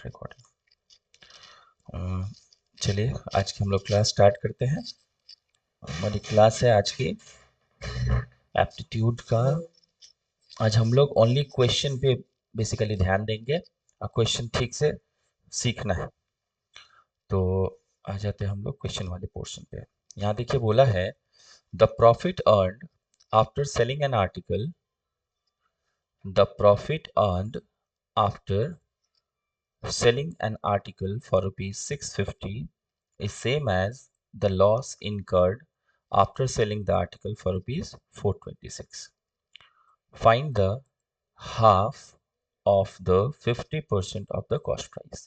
Start recording. चलिए आज की हम लोग क्लास स्टार्ट करते हैं। हमारी क्लास है आज की एप्टीट्यूड का। आज हम लोग ओनली क्वेश्चन पे बेसिकली ध्यान देंगे और क्वेश्चन ठीक से सीखना है। तो आ जाते हैं हम लोग क्वेश्चन वाले पोर्शन पे। यहाँ देखिए बोला है the profit earned after selling an article, the profit earned after selling an article for rupees 650 is same as the loss incurred after selling the article for rupees 426. Find the half of the 50% of the cost price.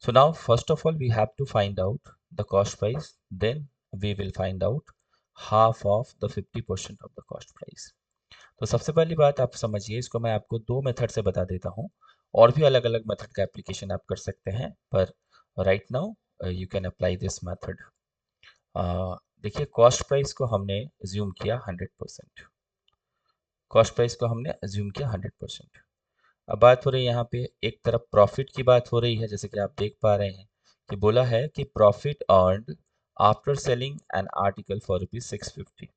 So now first of all we have to find out the cost price, then we will find out half of the 50% of the cost price. तो सबसे पहली बात आप समझिए, इसको मैं आपको दो मेथड से बता देता हूँ। और भी अलग अलग मेथड का एप्लीकेशन आप कर सकते हैं, पर right now you can apply this method. देखिए कॉस्ट प्राइस को हमने एज्यूम किया 100%। कॉस्ट प्राइस को हमने एज्यूम किया 100%। अब बात हो रही है यहाँ पे एक तरफ प्रॉफिट की बात हो रही है, जैसे कि आप देख पा रहे हैं कि बोला है कि profit earned after selling an article for rupees 650।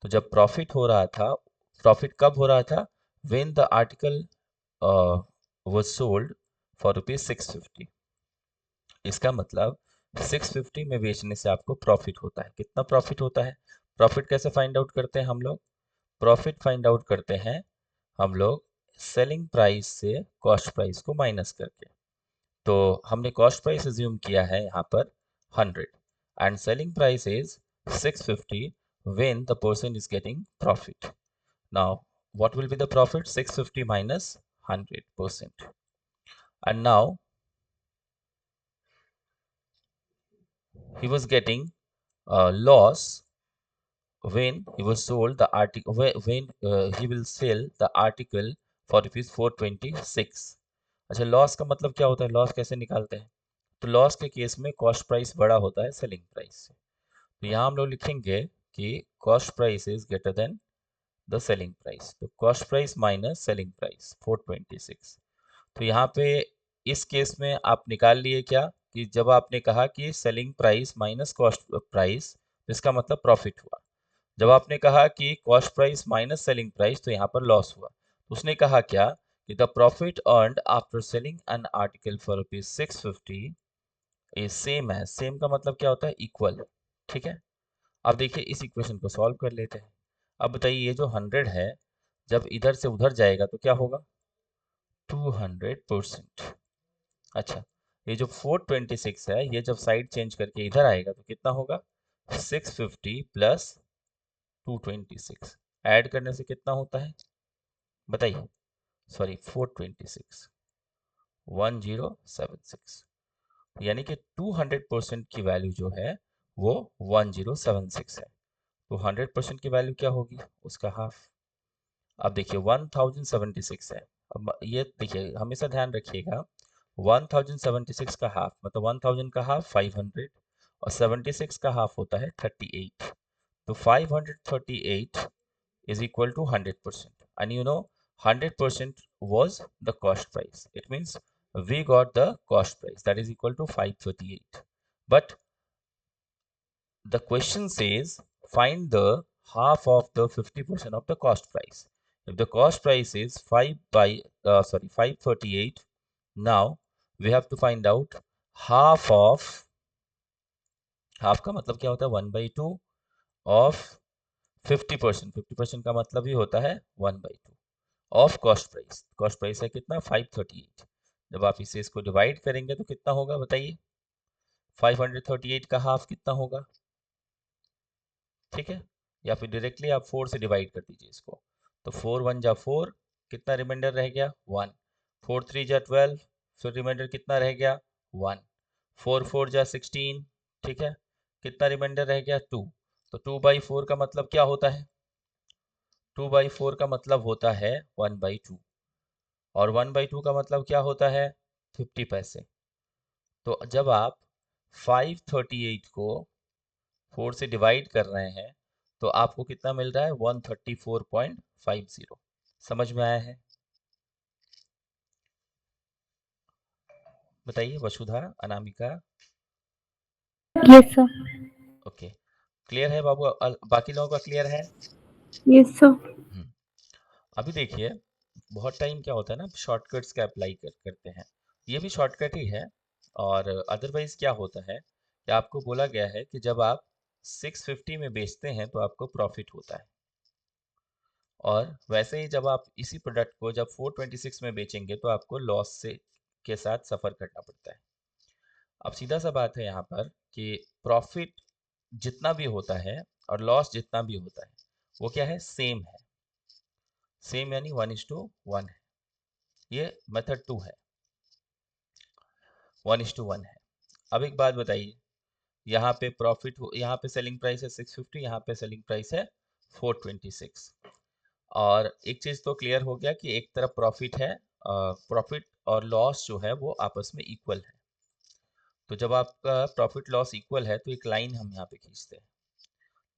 तो जब प्रॉफिट हो रहा था, प्रॉफिट कब हो रहा था? When the article was sold for rupees 650। इसका मतलब 650 में बेचने से आपको प्रॉफिट होता है। कितना प्रॉफिट होता है? प्रॉफिट कैसे फाइंड आउट करते हैं हम लोग? प्रॉफिट फाइंड आउट करते हैं हम लोग सेलिंग प्राइस से कॉस्ट प्राइस को माइनस करके। तो हमने कॉस्ट प्राइस अज्यूम किया है यहाँ पर 100 and selling price is 650 when the person is getting profit. Now what will be the profit? 650 minus 100%. And now he was getting loss when he was sold the article, when he will sell the article for rupees 426. अच्छा, loss का मतलब क्या होता है? Loss कैसे निकालते हैं? तो लॉस के केस में कॉस्ट प्राइस बड़ा होता है सेलिंग प्राइस से। तो यहाँ हम लोग लिखेंगे कि cost price is greater than the selling price. तो cost price minus selling price 426। तो यहाँ पे इस केस में आप निकाल लिए क्या कि जब आपने कहा कि selling price minus cost price, तो इसका मतलब प्रॉफिट हुआ। जब आपने कहा कि cost price minus selling price, तो यहाँ पर लॉस हुआ। तो उसने कहा क्या कि the profit earned after selling an article for rupees 650 is same as, same का मतलब क्या होता है? इक्वल। ठीक है, अब देखिए इस इक्वेशन को सॉल्व कर लेते हैं। अब बताइए ये जो 100 है जब इधर से उधर जाएगा तो क्या होगा? 200%। अच्छा, ये जो 426 है ये जब साइड चेंज करके इधर आएगा तो कितना होगा? 650 प्लस 226 ऐड करने से कितना होता है बताइए? सॉरी 426 1076, यानी कि 200% की वैल्यू जो है वो 1076 है। तो 100% की वैल्यू क्या होगी? उसका हाफ। अब देखिए 1076 है। अब ये देखिए हमेशा ध्यान रखिएगा 1076 का हाफ मतलब 1000 का हाफ 500 और 76 का हाफ होता है 38। तो 538 is equal to 100%, and you know 100% was the cost price. It means we got the cost price that is equal to 538. But the question says find the half of the 50% of the cost price. If the cost price is 538, now we have to find out half of, half का मतलब क्या होता है? 1/2 of 50%। 50% का मतलब ही होता है 1/2 of cost price. Cost price है कितना? 538। जब आप इसे इसको डिवाइड करेंगे तो कितना होगा बताइए? 538 का हाफ कितना होगा? ठीक है, या फिर डायरेक्टली आप 4 से डिवाइड कर दीजिए इसको। तो 4 1 जा 4, कितना रिमाइंडर रह गया? 1। 4 3 जा 12, फिर रिमाइंडर कितना रह गया? 1। 4 4 जा 16, ठीक है, कितना रिमाइंडर रह गया? 2। तो 2/4 का मतलब क्या होता है? 2/4 का मतलब होता है 1/2, और 1/2 का मतलब क्या होता है? 50 पैसे। तो जब आप 538 को 4 से डिवाइड कर रहे हैं तो आपको कितना मिल रहा है? 134.50। समझ में आया है? बताइए Vasudha, Anamika. Yes sir. Okay, clear है बाबू? बाकी लोगों का क्लियर है? Yes sir. हम्म, अभी देखिए, बहुत टाइम क्या होता है ना, शॉर्टकट्स का अप्लाई करते हैं। ये भी शॉर्टकट ही है। और अदरवाइज क्या होता है कि आपको बोला गया है कि जब आप 650 में बेचते हैं तो आपको प्रॉफिट होता है, और वैसे ही जब आप इसी प्रोडक्ट को जब 426 में बेचेंगे तो आपको लॉस से के साथ सफ़र करना पड़ता है। अब सीधा सा बात है यहाँ पर कि प्रॉफिट जितना भी होता है और लॉस जितना भी होता है वो क्या है, सेम है। सेम यानी 1:1 है। ये मेथड 2 है, 1:1 है। अब एक बात बताइए, यहाँ पे प्रॉफिट, यहाँ पे सेलिंग प्राइस है 650, यहाँ पे सेलिंग प्राइस है 426। और एक चीज़ तो क्लियर हो गया कि एक तरफ प्रॉफिट है, प्रॉफिट और लॉस जो है वो आपस में इक्वल है। तो जब आपका प्रॉफिट लॉस इक्वल है तो एक लाइन हम यहाँ पे खींचते हैं,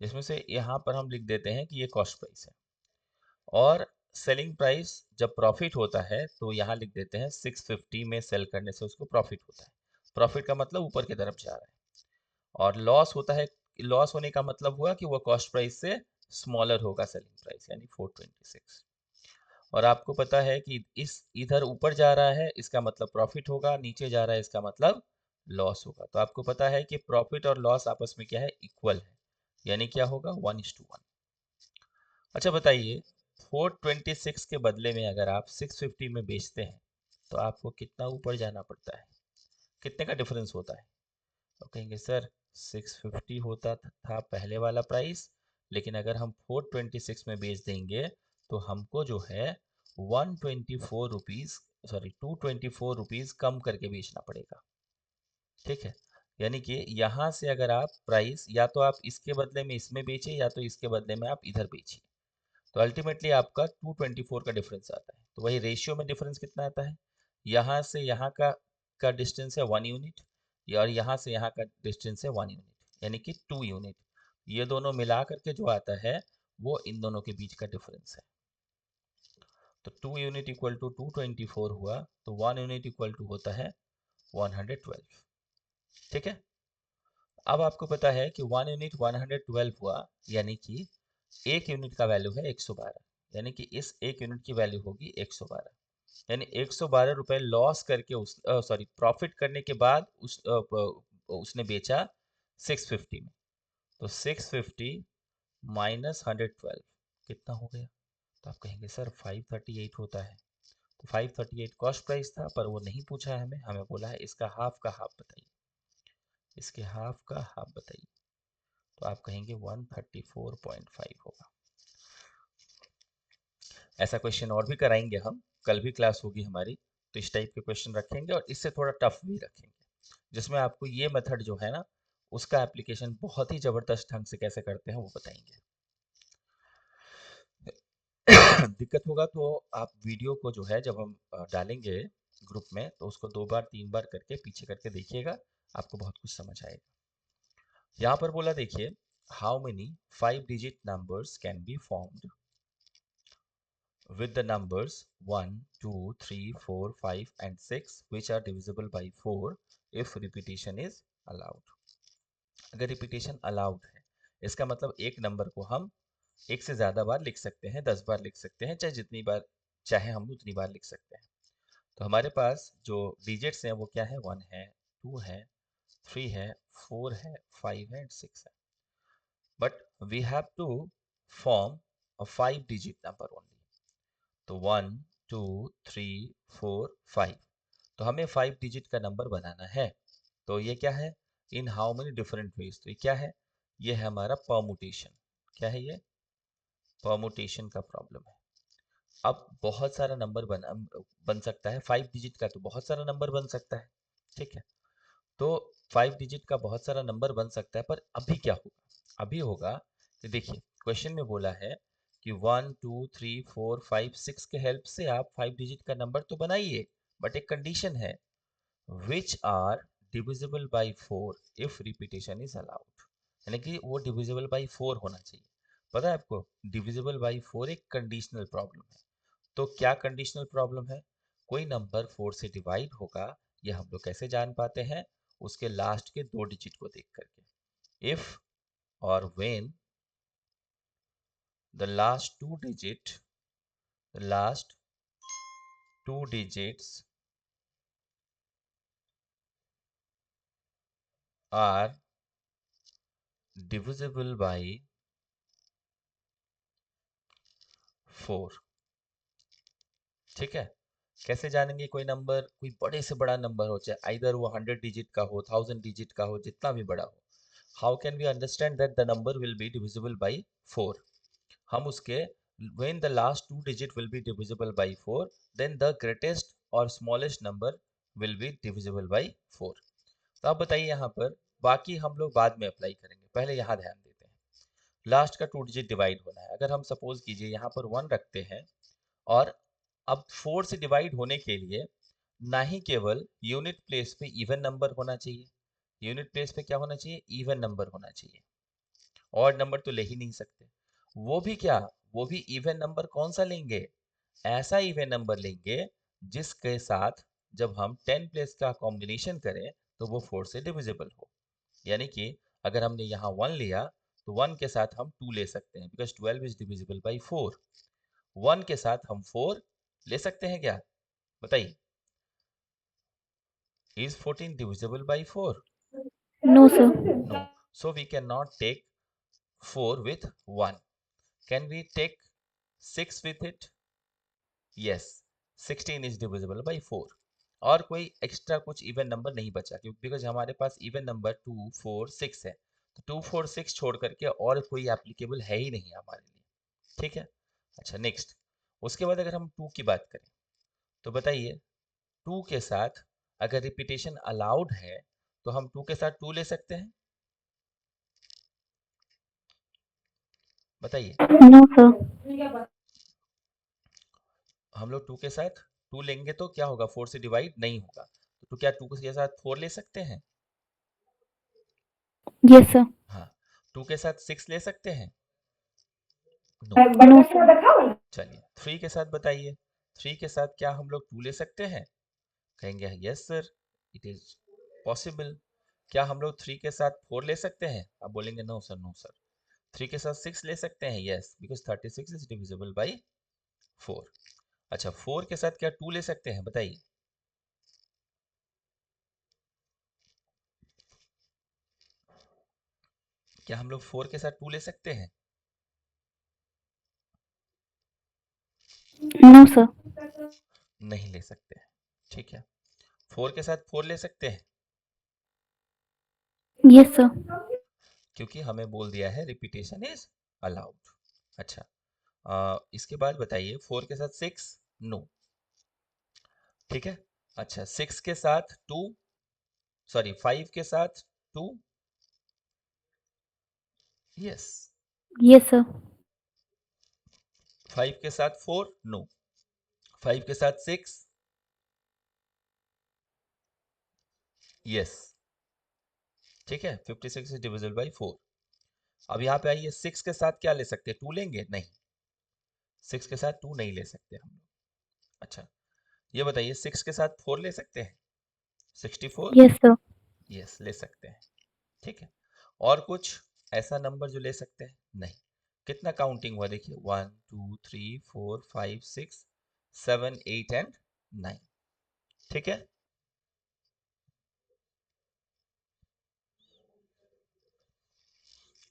जिसमें से यहाँ पर हम लिख देते हैं कि ये कॉस्ट प्राइस है। और सेलिंग प्राइस जब प्रॉफिट होता है तो यहाँ लिख देते हैं 650 में सेल करने से उसको प्रॉफिट होता है। प्रॉफिट का मतलब ऊपर की तरफ जा रहा है। और लॉस होता है, लॉस होने का मतलब हुआ कि वो कॉस्ट प्राइस से स्मॉलर होगा सेलिंग प्राइस, यानी 426। और आपको पता है कि इस इधर ऊपर जा रहा है इसका मतलब प्रॉफिट होगा, नीचे जा रहा है इसका मतलब लॉस होगा। तो आपको पता है कि प्रॉफिट और लॉस आपस में क्या है, इक्वल है, यानी क्या होगा, 1:1। अच्छा बताइए, 426 के बदले में अगर आप 650 में बेचते हैं तो आपको कितना ऊपर जाना पड़ता है, कितने का डिफरेंस होता है? तो कहेंगे सर 650 होता था पहले वाला प्राइस, लेकिन अगर हम 426 में बेच देंगे तो हमको जो है 124 रुपीज़, सॉरी 224 रुपीज़ कम करके बेचना पड़ेगा। ठीक है, यानी कि यहाँ से अगर आप प्राइस या तो आप इसके बदले में इसमें बेचिए या तो इसके बदले में आप इधर बेचिए, तो अल्टीमेटली आपका 224 का डिफरेंस आता है। तो वही रेशियो में डिफरेंस कितना आता है, यहाँ से यहाँ का डिस्टेंस है 1 यूनिट, और यहाँ से यहाँ का डिस्टेंस है 1 यूनिट, यानी कि 2 यूनिट। ये दोनों मिला करके जो आता है वो इन दोनों के बीच का डिफरेंस है। तो 2 यूनिट इक्वल टू 224 हुआ, तो 1 यूनिट इक्वल टू होता है 112। ठीक है, अब आपको पता है कि 1 यूनिट 112 हुआ, यानी कि 1 यूनिट का वैल्यू है 112, यानी कि इस 1 यूनिट की वैल्यू होगी 112। यानी 112 रुपए लॉस करके उस सॉरी प्रॉफिट करने के बाद उसने बेचा 650 में। तो 650 माइनस 112 कितना हो गया? तो आप कहेंगे सर 538 होता है। तो 538 कॉस्ट प्राइस था, पर वो नहीं पूछा है, हमें हमें बोला है इसका हाफ का हाफ बताइए, इसके हाफ का हाफ बताइए। तो आप कहेंगे 134.5 होगा। ऐसा क्वेश्चन और भी कराएंगे हम, कल भी क्लास होगी हमारी, तो इस टाइप के क्वेश्चन रखेंगे और इससे थोड़ा टफ भी रखेंगे, जिसमें आपको ये मेथड जो है ना उसका एप्लीकेशन बहुत ही जबरदस्त ढंग से कैसे करते हैं वो बताएंगे। दिक्कत होगा तो आप वीडियो को जो है जब हम डालेंगे ग्रुप में तो उसको 2 बार 3 बार करके पीछे करके देखिएगा, आपको बहुत कुछ समझ आएगा। यहाँ पर बोला देखिए, how many 5 digit numbers can be formed with the numbers 1, 2, 3, 4, 5 and 6 which are divisible by 4 if repetition is allowed। अगर रिपीटेशन अलाउड है, इसका मतलब एक नंबर को हम एक से ज़्यादा बार लिख सकते हैं, 10 बार लिख सकते हैं, चाहे जितनी बार चाहे हम उतनी बार लिख सकते हैं। तो हमारे पास जो डिजिट्स हैं वो क्या है, 1 है, 2 है, 3 है, 4 है, 5 है एंड 6 है। But we have to form a 5 digit number only. तो 1, 2, 3, 4, 5, तो हमें 5 डिजिट का नंबर बनाना है। तो ये क्या है, इन हाउ मेनी डिफरेंट वेज, तो ये क्या है, ये है हमारा परमुटेशन। क्या है ये, परमुटेशन का प्रॉब्लम है। अब बहुत सारा नंबर बन सकता है, 5 डिजिट का तो बहुत सारा नंबर बन सकता है। ठीक है, तो 5 डिजिट का बहुत सारा नंबर बन सकता है, पर अभी क्या होगा, अभी होगा कि देखिए क्वेश्चन में बोला है कि 1, 2, 3, 4, 5, 6 के हेल्प से आप 5 डिजिट का नंबर तो बनाइए, बट एक कंडीशन है, which are divisible by 4 if repetition is allowed, यानी कि वो डिविजिबल बाई 4 होना चाहिए। पता है आपको, डिविजिबल बाई 4 एक कंडीशनल प्रॉब्लम है। तो क्या कंडीशनल प्रॉब्लम है, कोई नंबर 4 से डिवाइड होगा ये हम लोग कैसे जान पाते हैं? उसके लास्ट के 2 डिजिट को देख करके। इफ और when the last two digits are divisible by 4। ठीक है, कैसे जानेंगे? कोई नंबर, कोई बड़े से बड़ा नंबर हो, चाहे आइदर वो 100 डिजिट का हो, 1000 डिजिट का हो, जितना भी बड़ा हो, how can we understand that the number will be divisible by 4? हम उसके when the last two digit will be divisible by 4, then the greatest or smallest number will be divisible by 4। तो आप बताइए यहाँ पर, बाकी हम लोग बाद में अप्लाई करेंगे, पहले यहाँ ध्यान देते हैं। लास्ट का 2 डिजिट डिवाइड होना है। अगर हम सपोज कीजिए यहाँ पर 1 रखते हैं, और अब 4 से डिवाइड होने के लिए ना ही केवल यूनिट प्लेस पे इवन नंबर होना चाहिए, यूनिट प्लेस पे क्या होना चाहिए? इवन नंबर होना चाहिए। ऑड नंबर तो ले ही नहीं सकते। वो भी क्या? वो भी इवन नंबर कौन सा लेंगे? ऐसा इवन नंबर लेंगे जिसके साथ जब हम 10 प्लेस का कॉम्बिनेशन करें तो वो 4 से डिविजिबल हो। यानी कि अगर हमने यहाँ 1 लिया तो 1 के साथ हम 2 ले सकते हैं, बिकॉज 12 इज डिविजिबल बाई 4। 1 के साथ हम 4 ले सकते हैं क्या? बताइए, is 14 divisible by 4? No, sir. No. So we can not take 4 with 1। Can we take 6 with it? Yes, 16 is divisible by 4। और कोई एक्स्ट्रा कुछ इवन नंबर नहीं बचा, क्योंकि बिकॉज हमारे पास इवन नंबर 2 4 6 है, तो 2 4 6 छोड़ करके और कोई एप्लीकेबल है ही नहीं हमारे लिए। ठीक है, अच्छा नेक्स्ट। उसके बाद अगर हम 2 की बात करें तो बताइए, 2 के साथ अगर रिपीटेशन अलाउड है तो हम 2 के साथ 2 ले सकते हैं? बताइए, No, sir. हम लोग 2 के साथ 2 लेंगे तो क्या होगा? 4 से डिवाइड नहीं होगा, तो क्या 2 के साथ 4 ले सकते हैं? Yes, sir. हाँ। 2 के साथ 6 ले सकते हैं? नो। No, sir. चलिए 3 के साथ बताइए, 3 के साथ क्या हम लोग 2 ले सकते हैं? कहेंगे yes sir, it is possible. क्या हम लोग 3 के साथ 4 ले सकते हैं? आप बोलेंगे नो सर, नो सर। 3 के साथ 6 ले सकते हैं? Yes, because 36 is divisible by 4। अच्छा, 4 के साथ क्या 2 ले सकते हैं? बताइए, क्या हम लोग 4 के साथ 2 ले सकते हैं? No, sir. नहीं ले सकते हैं। ठीक है, 4 के साथ 4 ले सकते हैं? Yes, sir. क्योंकि हमें बोल दिया है रिपीटेशन इज अलाउड। अच्छा, इसके बाद बताइए, 4 के साथ 6? नो। ठीक है, अच्छा 6 के साथ 2, सॉरी 5 के साथ 2? यस। Yes, sir. 5 के साथ 4? नो। 5 के साथ 6? यस। ठीक है, 56 इज डिविजिबल बाई 4। अब यहाँ पे आइए, 6 के साथ क्या ले सकते हैं? 2 लेंगे? नहीं, 6 के साथ 2 नहीं ले सकते हम लोग। अच्छा, ये बताइए, 6 के साथ 4 ले सकते हैं? 64? Yes, sir. यस, ले सकते हैं। ठीक है, और कुछ ऐसा नंबर जो ले सकते हैं? नहीं। कितना काउंटिंग हुआ देखिए, 1 2 3 4 5 6 7 8 एंड 9। ठीक है,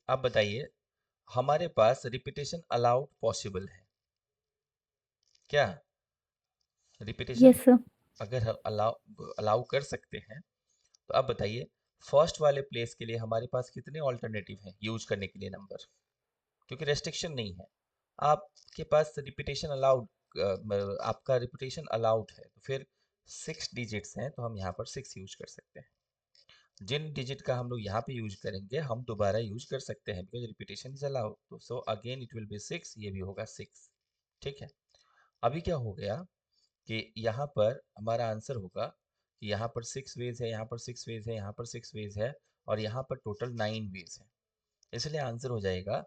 अब बताइए, हमारे पास रिपीटेशन अलाउड पॉसिबल है क्या? Repetition Yes, sir. अगर हम अलाउ अलाउ कर सकते हैं, तो अब बताइए, फर्स्ट वाले प्लेस के लिए हमारे पास कितने ऑल्टरनेटिव हैं यूज करने के लिए नंबर? क्योंकि रेस्ट्रिक्शन नहीं है, आपके पास रिपीटेशन अलाउड, आपका रिपीटेशन अलाउड है, तो फिर 6 डिजिट्स हैं तो हम यहाँ पर 6 यूज कर सकते हैं। जिन डिजिट का हम लोग यहाँ पे यूज करेंगे हम दोबारा यूज कर सकते हैं, बिकॉज रिपीटेशन इज अलाउड, तो so again it will be 6, ये भी होगा 6। ठीक है, अभी क्या हो गया कि यहाँ पर हमारा आंसर होगा कि यहाँ पर 6 वेज है, यहाँ पर 6 वेज है, यहाँ पर 6 वेज है, और यहाँ पर टोटल 9 वेज है। इसलिए आंसर हो जाएगा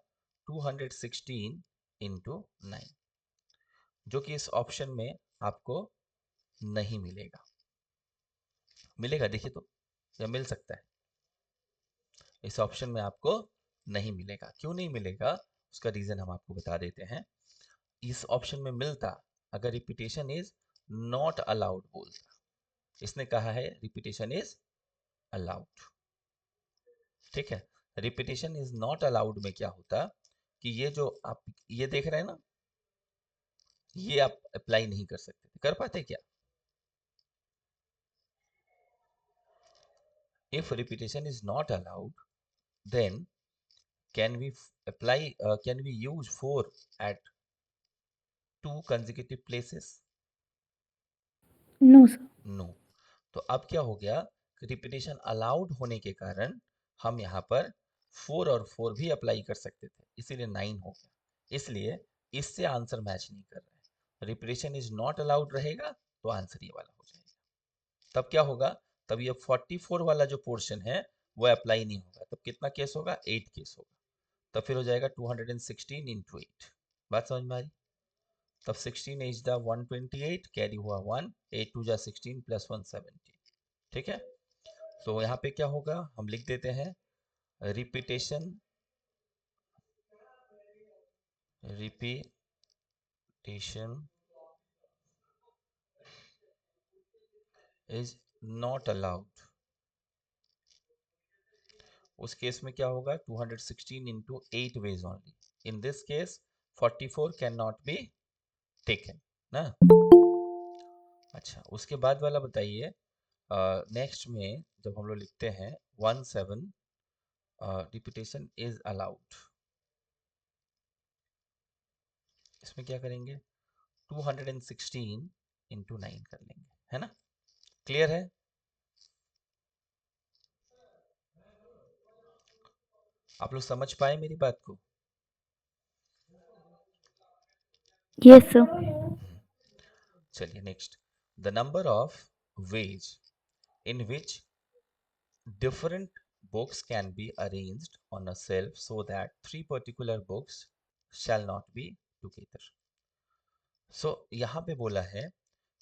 216 इंटू 9, जो कि इस ऑप्शन में आपको नहीं मिलेगा। मिलेगा देखिए तो, या मिल सकता है? इस ऑप्शन में आपको नहीं मिलेगा। क्यों नहीं मिलेगा, उसका रीजन हम आपको बता देते हैं। इस ऑप्शन में मिलता अगर रिपीटेशन इज नॉट अलाउड बोलता। इसने कहा है रिपीटेशन इज अलाउड, ठीक है। रिपीटेशन इज नॉट अलाउड में क्या होता कि ये जो आप ये देख रहे हैं ना, ये आप अप्लाई नहीं कर सकते थे। कर पाते क्या? If repetition is not allowed, then can we apply can we use 4 at 2 consecutive places? No, sir. No. तो अब क्या हो गया, रिपीटेशन अलाउड होने के कारण हम यहाँ पर 4 और 4 भी अप्लाई कर सकते थे, इसीलिए 9 हो गया। इसलिए इससे आंसर मैच नहीं कर रहा है। रिपीटेशन इज नॉट अलाउड रहेगा तो आंसर ये वाला हो जाएगा। तब क्या होगा, तब ये 44 वाला जो पोर्शन है वो अप्लाई नहीं होगा। तब कितना केस होगा, 8 केस होगा। तब फिर हो जाएगा 216 इंटू 8। बात समझ में आ रही? तब 16 इज द 128, कैरी हुआ 1, 8 2 जा 16 प्लस 1 17, ठीक है। तो यहाँ पे क्या होगा, हम लिख देते हैं repetition repetition is not allowed. उस केस में क्या होगा, 216 into 8 ways only. In this case 44 can not be taken ना। अच्छा, उसके बाद वाला बताइए। नेक्स्ट में जब हम लोग लिखते हैं 17 रिपीटेशन इज अलाउड, इसमें क्या करेंगे, 216 इंटू 9 कर लेंगे, है ना। क्लियर है? आप लोग समझ पाए मेरी बात को? Yes, sir. चलिए next, the number of ways in which different books can be arranged on a shelf so that 3 particular books shall not be together. यहाँ पे बोला है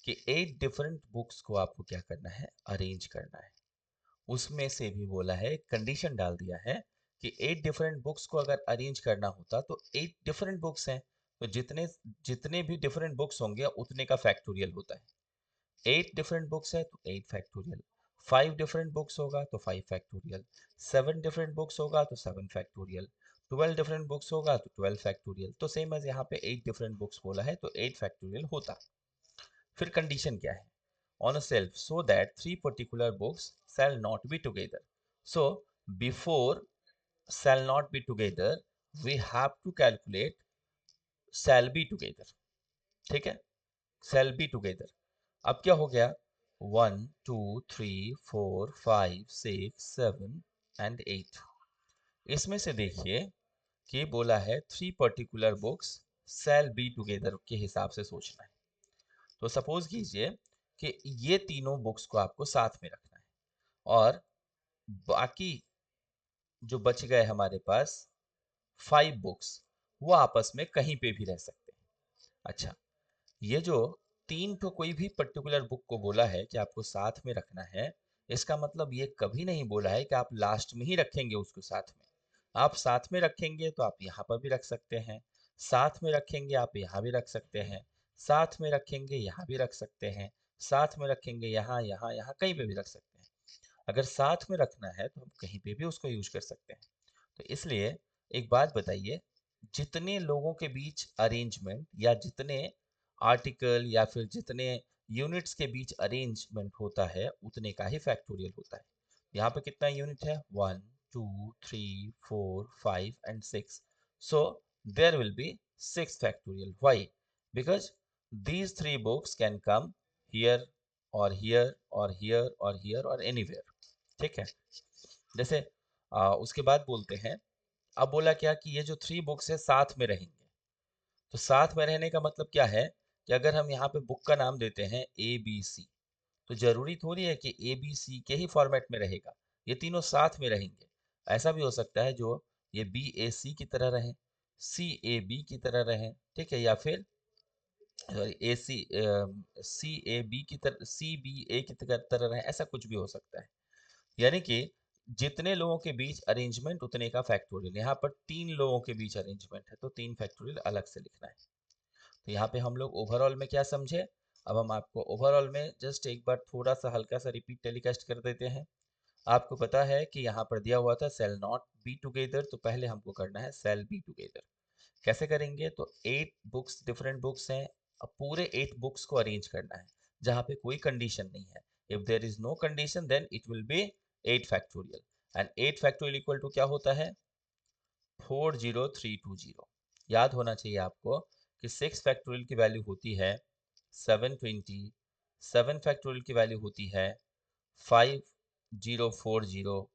कि 8 डिफरेंट बुक्स को आपको क्या करना है, अरेंज करना है। उसमें से भी बोला है, कंडीशन डाल दिया है कि 8 डिफरेंट बुक्स को अगर अरेंज करना होता तो 8 डिफरेंट बुक्स हैं, तो जितने जितने भी डिफरेंट बुक्स होंगे उतने का फैक्टोरियल होता है। 8 डिफरेंट बुक्स है तो 8 फैक्टोरियल, 5 डिफरेंट बुक्स होगा तो 5 फैक्टोरियल, 7 डिफरेंट बुक्स होगा तो 7 फैक्टोरियल, 12 डिफरेंट बुक्स होगा तो 12 फैक्टोरियल। तो सेम एज यहाँ पे 8 डिफरेंट बुक्स बोला है तो 8 फैक्टोरियल होता। फिर कंडीशन क्या है, on a shelf so that 3 particular books shall not be together. So before shall not be together we have to calculate shall be together, ठीक है। shall be together। अब क्या हो गया, 1 2 3 4 5 6 7 एंड 8। इसमें से देखिए कि बोला है 3 particular books shall be together के हिसाब से सोचना है। तो सपोज कीजिए कि ये तीनों बुक्स को आपको साथ में रखना है और बाकी जो बच गए हमारे पास 5 बुक्स वो आपस में कहीं पे भी रह सकते हैं। अच्छा, ये जो तीन तो कोई भी पर्टिकुलर बुक को बोला है कि आपको साथ में रखना है, इसका मतलब ये कभी नहीं बोला है कि आप लास्ट में ही रखेंगे उसको साथ में। आप साथ में रखेंगे तो आप यहाँ पर भी रख सकते हैं, साथ में रखेंगे आप यहाँ भी रख सकते हैं, साथ में रखेंगे यहाँ भी रख सकते हैं, साथ में रखेंगे यहाँ यहाँ यहाँ कहीं पे भी रख सकते हैं। अगर साथ में रखना है तो हम कहीं पे भी उसको यूज कर सकते हैं। तो इसलिए एक बात बताइए, जितने लोगों के बीच अरेंजमेंट या जितने आर्टिकल या फिर जितने यूनिट्स के बीच अरेंजमेंट होता है उतने का ही फैक्टोरियल होता है। यहाँ पे कितना यूनिट है, 1 2 3 4 5 and 6। So there will be 6 factorial. Why? Because these 3 books can come here or here or here or here or anywhere, ठीक है। जैसे उसके बाद बोलते हैं, अब बोला क्या कि ये जो 3 बुक्स है साथ में रहेंगे। तो साथ में रहने का मतलब क्या है कि अगर हम यहाँ पे बुक का नाम देते हैं ए बी सी, तो जरूरी थोड़ी है कि ए बी सी के ही फॉर्मेट में रहेगा, ये तीनों साथ में रहेंगे। ऐसा भी हो सकता है जो ये बी ए सी की तरह रहे, सी ए बी की तरह रहे, ठीक है, या फिर sorry A C A B की तरह, सी बी ए की तरह रहे, ऐसा कुछ भी हो सकता है। यानी कि जितने लोगों के बीच अरेंजमेंट उतने का फैक्टोरियल। यहाँ पर 3 लोगों के बीच अरेंजमेंट है तो 3 फैक्टोरियल अलग से लिखना है। तो यहाँ पे हम लोग ओवरऑल में क्या समझे, अब हम आपको ओवरऑल में जस्ट एक बार थोड़ा सा हल्का सा रिपीट टेलीकास्ट कर देते हैं। आपको पता है कि यहाँ पर दिया हुआ था सेल नॉट बी टुगेदर, तो पहले हमको करना है सेल बी टुगेदर। कैसे करेंगे, तो 8 बुक्स, डिफरेंट बुक्स हैं, अब पूरे 8 बुक्स को अरेंज करना है जहाँ पे कोई कंडीशन नहीं है। If there is no condition then it will be 8 factorial, and 8 factorial equal to क्या होता है, 40320। याद होना चाहिए आपको कि 6 फैक्टोरियल की वैल्यू होती है 720, 7 फैक्टोरियल की वैल्यू होती है 5040,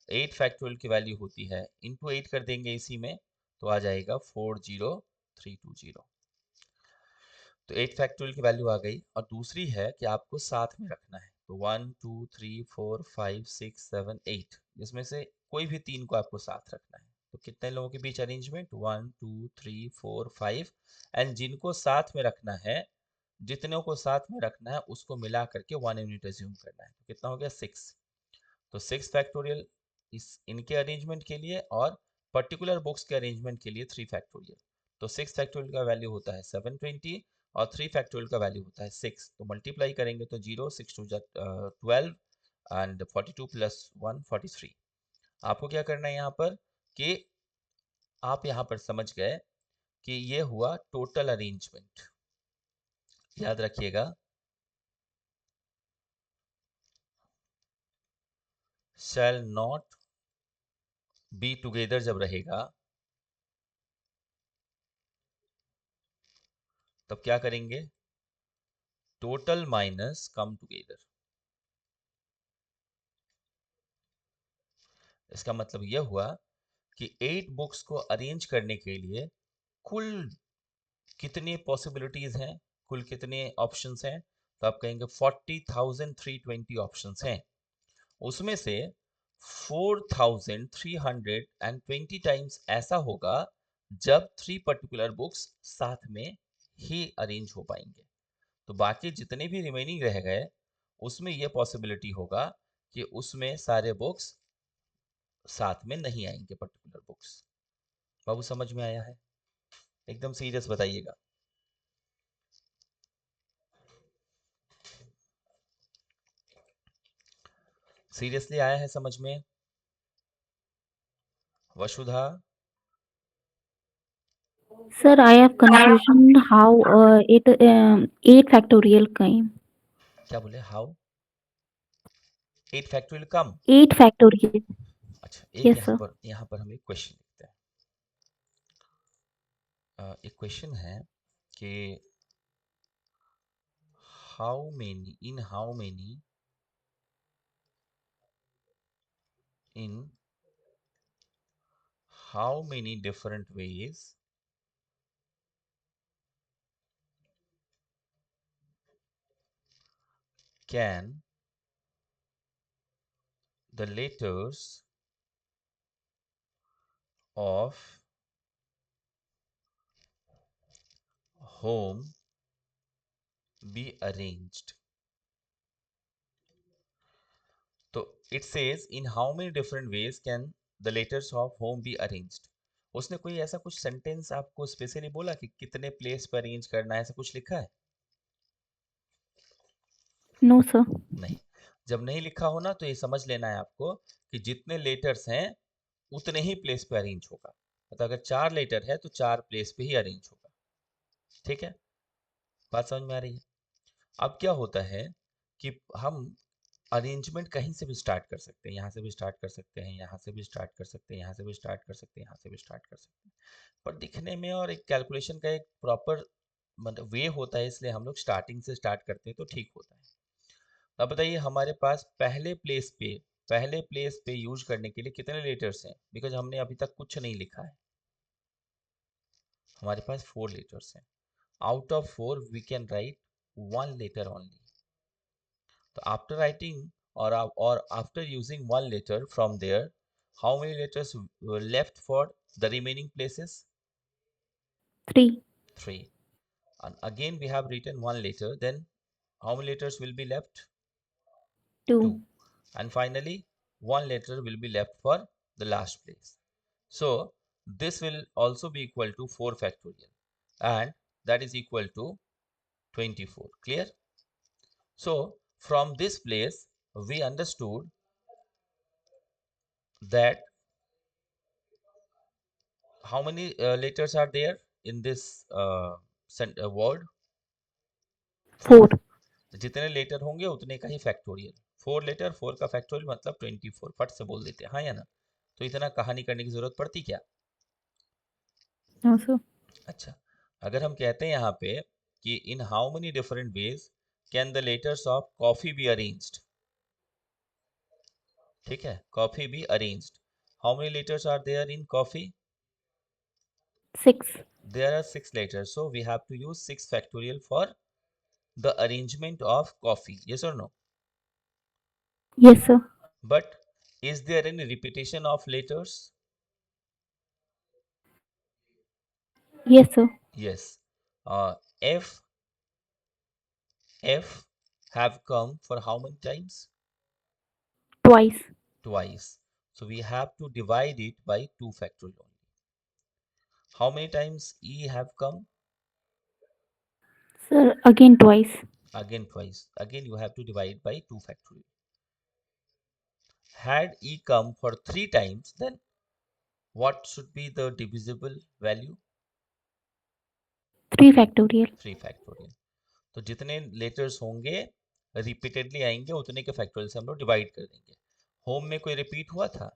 8 फैक्टोरियल की वैल्यू होती है, इंटू 8 कर देंगे इसी में तो आ जाएगा 40320। तो 8 फैक्टोरियल की वैल्यू आ गई। और दूसरी है कि आपको साथ में रखना है, तो 1 2 3 4 5 6 7 8, जिसमें से कोई भी 3 को आपको साथ रखना है। तो कितने लोगों के बीच अरेंजमेंट, 1 2 3 4 5, एंड जिनको साथ में रखना है, जितनों को साथ में रखना है उसको मिला करके 1 यूनिट एज्यूम करना है। तो कितना हो गया, 6। तो 6 फैक्टोरियल इस इनके अरेंजमेंट के लिए, और पर्टिकुलर बुक्स के अरेंजमेंट के लिए 3 फैक्टोरियल। तो 6 फैक्टोरियल का वैल्यू होता है 720 और 3 फैक्टोरियल का वैल्यू होता है 6। तो मल्टीप्लाई करेंगे तो 0 6 2 12 एंड 42 प्लस 1 43। आपको क्या करना है यहाँ पर कि आप यहाँ पर समझ गए कि ये हुआ टोटल अरेंजमेंट। याद रखिएगा, शैल नॉट बी टुगेदर जब रहेगा तब क्या करेंगे, टोटल माइनस कम टुगेदर। इसका मतलब यह हुआ कि 8 बुक्स को अरेंज करने के लिए कुल कितनी पॉसिबिलिटीज हैं, कुल कितने ऑप्शंस हैं, तो आप कहेंगे 40,320 ऑप्शंस हैं। उसमें से 4,320 टाइम्स ऐसा होगा जब 3 पर्टिकुलर बुक्स साथ में ही अरेंज हो पाएंगे। तो बाकी जितने भी रिमेनिंग रह गए उसमें यह पॉसिबिलिटी होगा कि उसमें सारे बुक्स साथ में नहीं आएंगे, पर्टिकुलर बुक्स। बाबू समझ में आया है, एकदम सीरियस बताइएगा। सीरियसली आया है समझ में, वसुधा? Sir, I have confusion how it 8 factorial came. क्या बोले, हाउ 8 फैक्टोरियल कम? 8 factorial. अच्छा, एक Yes, यहाँ sir. पर हम एक क्वेश्चन लिखते हैं। एक क्वेश्चन है कि how many in how many different ways can the letters of home be arranged? तो it says in how many different ways can the letters of home be arranged? उसने कोई ऐसा कुछ सेंटेंस आपको स्पेशली बोला कि कितने प्लेस पर अरेंज करना है, ऐसा कुछ लिखा है? No, sir. नहीं। जब नहीं लिखा हो ना तो ये समझ लेना है आपको कि जितने लेटर्स हैं उतने ही प्लेस पे अरेंज होगा। मतलब अगर 4 लेटर है तो 4 प्लेस पे ही अरेंज होगा। ठीक है, बात समझ में आ रही है? अब क्या होता है कि हम अरेंजमेंट कहीं से भी स्टार्ट कर सकते हैं, यहाँ से भी स्टार्ट कर सकते हैं, यहाँ से भी स्टार्ट कर सकते हैं, यहाँ से भी स्टार्ट कर सकते हैं, यहाँ से भी स्टार्ट कर सकते हैं। पर दिखने में और एक कैलकुलेशन का एक प्रॉपर मतलब वे होता है, इसलिए हम लोग स्टार्टिंग से स्टार्ट करते हैं तो ठीक होता है। अब बताइए हमारे पास पहले प्लेस पे यूज करने के लिए कितने लेटर्स हैं, बिकॉज हमने अभी तक कुछ नहीं लिखा है। हमारे पास 4 लेटर्स हैं। Out of 4 we can write 1 letter only. तो आफ्टर राइटिंग और after using 1 letter from there, how many letters left for the remaining places? 3. 3। and again we have written one letter, then how many letters will be left? 2. 2. And finally one letter will be left for the last place. So this will also be equal to 4 factorial, and that is equal to 24. Clear? So from this place we understood that how many letters are there in this word? 4. 4. जितने letter होंगे उतने का ही factorial. 4 letter, 4 का factorial मतलब 24. फट से बोल देते हैं, हाँ या ना? तो इतना कहानी करने की जरूरत पड़ती क्या? No, sir. अच्छा, अगर हम कहते हैं यहाँ पे कि in how many different ways can the letters of coffee be arranged. ठीक है, coffee be arranged. How many letters are there in coffee? 6. There are 6 letters, so we have to use 6 factorial for the arrangement of coffee. Yes or no? Yes, sir. But is there any repetition of letters? Yes, sir. Yes. F have come for how many times? Twice. Twice. So we have to divide it by 2 factorial only. How many times E have come? Sir, again twice. Again twice. Again you have to divide by 2 factorial. Had E come for 3 times, then what should be the divisible value? 3 factorial. 3 factorial. तो जितने letters होंगे repeatedly आएंगे उतने के factorial से हम लोग divide कर देंगे. होम में कोई रिपीट हुआ था?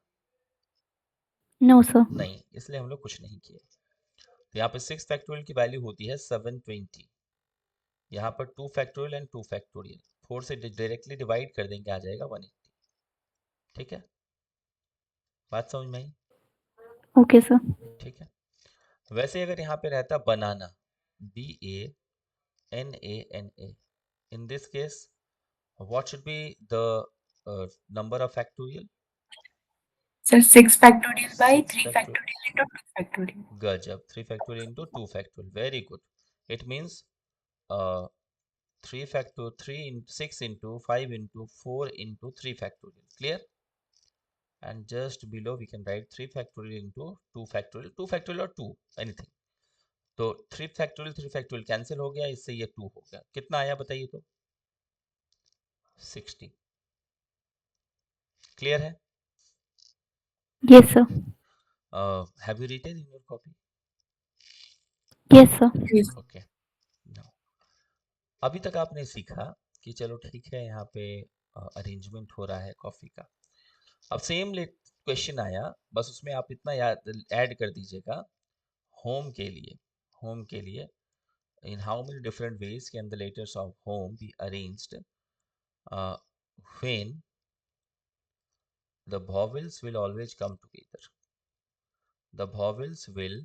No, sir. नहीं, इसलिए हम लोग कुछ नहीं किए. तो यहाँ पे 6 फैक्टोरियल की वैल्यू होती है 720. यहाँ पर 2 फैक्टोरियल एंड 2 फैक्टोरियल 4 से डायरेक्टली डिवाइड कर देंगे, आ जाएगा 180. ठीक है, बात समझ में आई? Okay, sir. ठीक है. वैसे अगर यहाँ पे रहता बनाना, BANANA, in this case what should be the number of factorial? So 6 factorial by 6 3 factorial. factorial into 2 factorial. Gajab. 3 factorial into 2 factorial. Very good. It means 3 factor 3 into 6 into 5 into 4 into 3 factorial. Clear? And just below we can write 3 factorial into 2 factorial. 2 factorial or 2 anything. तो 3 factorial cancel हो गया, इससे ये 2 हो गया. कितना आया बताइए तो? 60. क्लियर है? Yes, sir. Have you written in your copy? Yes, sir. Yes. Okay. Now, अभी तक आपने सीखा कि चलो ठीक है यहाँ पे अरेंजमेंट हो रहा है कॉफी का. अब सेम क्वेश्चन आया, बस उसमें आप इतना याद ऐड कर दीजिएगा. होम के लिए, होम के लिए in how many different ways can the letters of home be arranged when the vowels will always come together? The vowels will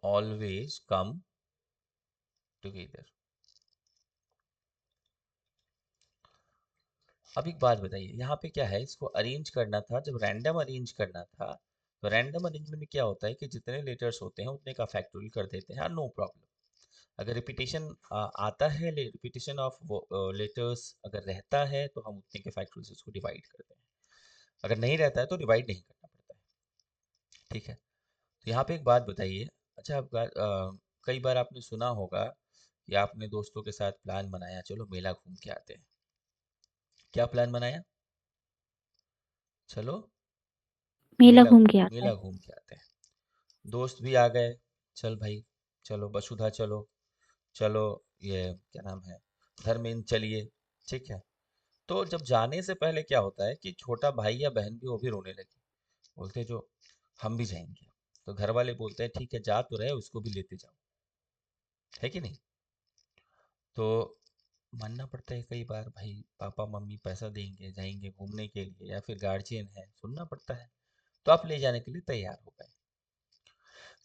always come together. अब एक बात बताइए, यहाँ पे क्या है, इसको अरेंज करना था, जब रैंडम अरेंज करना था तो रैंडम अरेंजमेंट में क्या होता है कि जितने लेटर्स होते हैं उतने का फैक्टोरियल कर देते हैं, नो प्रॉब्लम. अगर रिपीटेशन आता है, रिपीटेशन ऑफ लेटर्स अगर रहता है तो हम उतने के फैक्टोरियल से उसको डिवाइड करते हैं. अगर नहीं रहता है तो डिवाइड नहीं करना पड़ता है. ठीक है. तो यहाँ पे एक बात बताइए. अच्छा, कई बार आपने सुना होगा कि आपने दोस्तों के साथ प्लान बनाया, चलो मेला घूम के आते हैं. क्या प्लान बनाया? चलो मेला घूम के आता मेला है. घूम के आते हैं. दोस्त भी आ गए, चल भाई चलो वसुधा चलो, चलो ये क्या नाम है धर्मेंद्र चलिए. ठीक है. तो जब जाने से पहले क्या होता है कि छोटा भाई या बहन भी वो भी रोने लगे, बोलते जो हम भी जाएंगे. तो घर वाले बोलते हैं ठीक है जा तो रहे, उसको भी लेते जाओ. है कि नहीं? तो मानना पड़ता है कई बार, भाई पापा मम्मी पैसा देंगे जाएंगे घूमने के लिए, या फिर गार्जियन है, सुनना पड़ता है. तो आप ले जाने के लिए तैयार हो गए.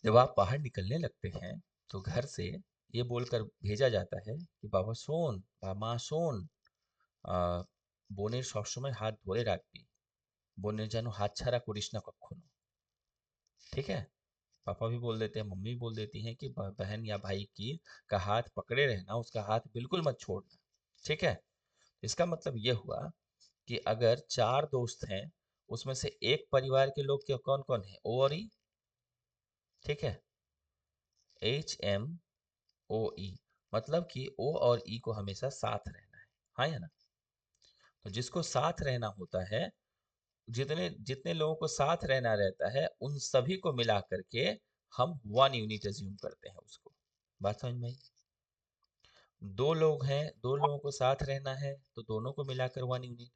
जब आप बाहर निकलने लगते हैं तो घर से ये बोलकर भेजा जाता है कि बाबा শোন বা মা শোন, বোনের সবসময় হাত ধরে রাখবি, বোনের যেন হাত ছাড়া করিস না কখনো. ঠিক है. पापा भी बोल देते हैं, मम्मी भी बोल देती हैं कि बहन या भाई की का हाथ पकड़े रहना, उसका हाथ बिल्कुल मत छोड़ना। ठीक है, इसका मतलब ये हुआ कि अगर 4 दोस्त हैं, उसमें से एक परिवार के लोग क्या कौन कौन है, ओ और ई। ठीक है, HMOE, मतलब कि ओ और ई को हमेशा साथ रहना है, हाँ या ना। तो जिसको साथ रहना होता है, जितने जितने लोगों को साथ रहना रहता है, उन सभी को मिला करके हम 1 यूनिट एज्यूम करते हैं उसको। बात समझ में आई? 2 लोग हैं, 2 लोगों को साथ रहना है तो दोनों को मिलाकर 1 यूनिट।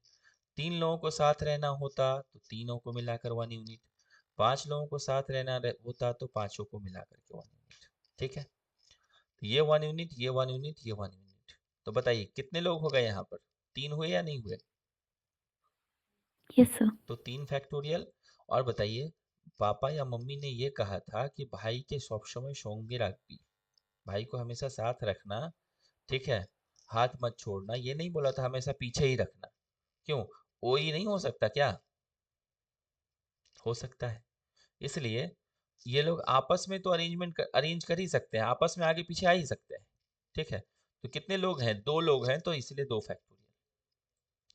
3 लोगों को साथ रहना होता तो तीनों को मिलाकर 1 यूनिट। 5 लोगों को साथ रहना होता तो पांचों को मिलाकर के 1 यूनिट। ठीक है, तो ये 1 यूनिट, ये 1 यूनिट, ये 1 यूनिट। तो बताइए कितने लोग हो गए यहाँ पर, 3 हुए या नहीं हुए? Yes, sir. तो 3 फैक्टोरियल। और बताइए, पापा या मम्मी ने ये कहा था कि भाई के सब समय सोंगे राखबी, भाई को हमेशा साथ रखना। ठीक है, हाथ मत छोड़ना, ये नहीं बोला था हमेशा पीछे ही रखना। क्यों, ओ ही नहीं हो सकता क्या? हो सकता है। इसलिए ये लोग आपस में तो अरेंज कर ही सकते हैं, आपस में आगे पीछे आ ही सकते हैं। ठीक है, तो कितने लोग हैं, 2 लोग हैं, तो इसलिए 2 फैक्टोरियल।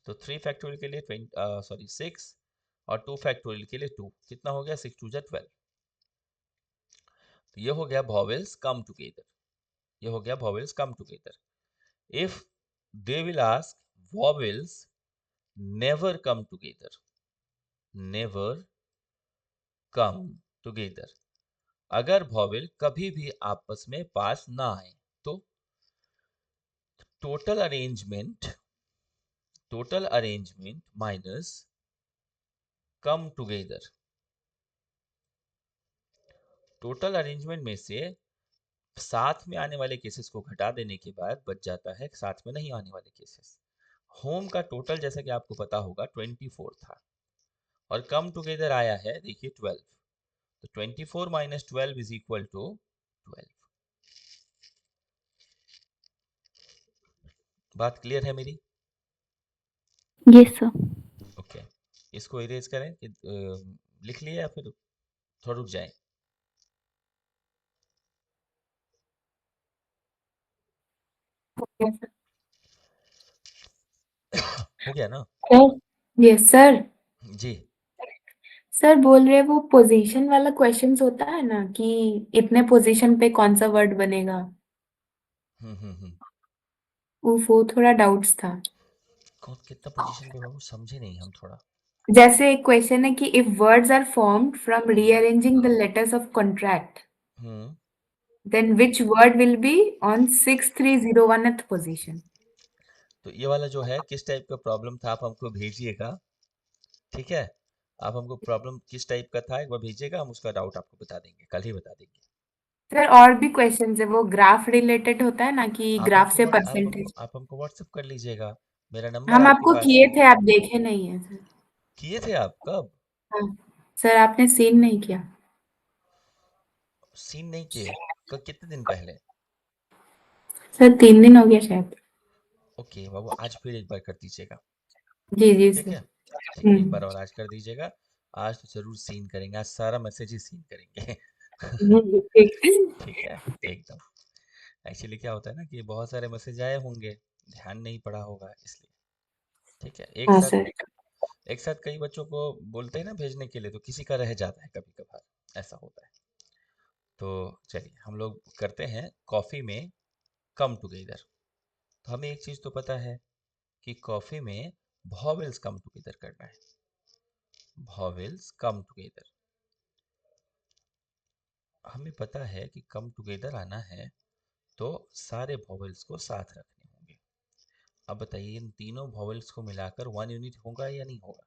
तो 3 फैक्टोरियल के लिए 6, और 2 फैक्टोरियल के लिए 2, कितना हो गया, 6 2 जा 12। तो ये हो गया वॉवेल्स कम टुगेदर, ये हो गया vowels come together. If they will ask vowels never come together, never come together, अगर वॉवेल कभी भी आपस में पास ना आए तो total arrangement minus come together. Total arrangement में से साथ में आने वाले केसेस को घटा देने के बाद बच जाता है साथ में नहीं आने वाले केसेस। होम का टोटल जैसा कि आपको पता होगा 24 था, और कम टुगेदर आया है देखिए 12। तो 24 माइनस 12 इज इक्वल टू 12। बात क्लियर है मेरी? Yes, sir. ओके, इसको इरेज करें कि लिख लिए या फिर थोड़ा रुक जाए? Yes, sir. हो गया ना? Yes, sir. जी। सर बोल रहे वो पोजीशन वाला क्वेश्चंस होता है ना कि इतने पोजीशन पे कौन सा वर्ड बनेगा, हम्म। वो थोड़ा डाउट्स था। कौन कितना पोजीशन पे बाबू, समझे नहीं हम थोड़ा। जैसे एक क्वेश्चन है कि if words are formed from hmm rearranging the letters of contract hmm. Then which word will be on 6301th position. तो ये वाला जो है किस टाइप का प्रॉब्लम था, आप हमको भेजिएगा। ठीक है, आप हमको प्रॉब्लम किस टाइप का था एक बार भेजिएगा, हम उसका डाउट आपको बता देंगे, कल ही बता देंगे। सर और भी क्वेश्चंस है, वो ग्राफ रिलेटेड होता है ना कि आप ग्राफ हमको से व्हाट परसेंटेज। आप हमको व्हाट्सअप कर लीजिएगा, मेरा नंबर हम आपके आपको पास किए है। थे, आप देखे नहीं है सर। किए थे आप कब? हाँ सर, आपने सीन नहीं किया। सीन नहीं किए? कितने दिन पहले? सर 3 दिन हो गया शायद। ओके बाबू, आज फिर एक बार कर दीजिएगा। जी जी ठीक सर। है, ठीक है, एक बार हम्म। और आज कर दीजिएगा। आज तो जरूर सीन करेंगे, आज सारा मैसेज ही सीन करेंगे। ठीक। ठीक है, एकदम। एक्चुअली क्या होता है ना कि बहुत सारे मैसेज आए होंगे, ध्यान नहीं पड़ा होगा इसलिए। ठीक है, हाँ सर। एक साथ कई बच्चों को बोलते हैं ना भेजने के लिए, तो किसी का रह जाता है कभी कभार, ऐसा होता है। तो चलिए हम लोग करते हैं कॉफी में कम टुगेदर। तो हमें एक चीज तो पता है कि कॉफी में वॉवेल्स कम टुगेदर करना है, वॉवेल्स कम टुगेदर। हमें पता है कि कम टुगेदर आना है तो सारे वॉवेल्स को साथ रखने होंगे। अब बताइए इन तीनों वॉवेल्स को मिलाकर 1 यूनिट होगा या नहीं होगा?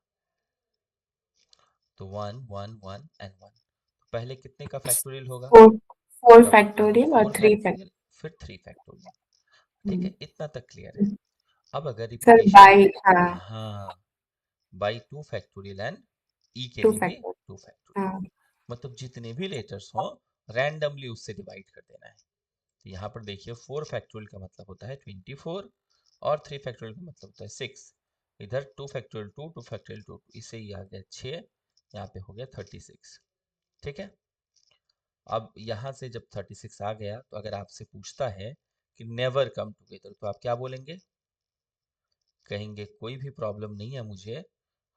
तो 1 1 1 एंड 1। तो पहले कितने का फैक्टोरियल होगा? 4 बाबू फैक्टोरियल और 4 3 फैक्टोरियल, फिर 3 फैक्टोरियल। ठीक है, इतना तक क्लियर है। अब अगर सर रिपीटेशन, बाई, हाँ हाँ, बाई 2 फैक्टोरियल एंड ई के 2 लिए भी फैक्टोरियल। 2 फैक्टोरियल। हाँ मतलब जितने भी लेटर्स हों रैंडमली उससे डिवाइड कर देना है। तो यहाँ पर देखिए 4 फैक्टोरियल का मतलब होता है 24, और 3 फैक्टोरियल का मतलब होता है 6। इधर 2 फैक्टोरियल 2, 2 फैक्टोरियल 2, इससे ही आ गया 6, यहाँ पे हो गया 36। ठीक है, अब यहाँ से जब 36 आ गया तो अगर आपसे पूछता है कि नेवर कम टुगेदर तो आप क्या बोलेंगे? कहेंगे कोई भी प्रॉब्लम नहीं है मुझे,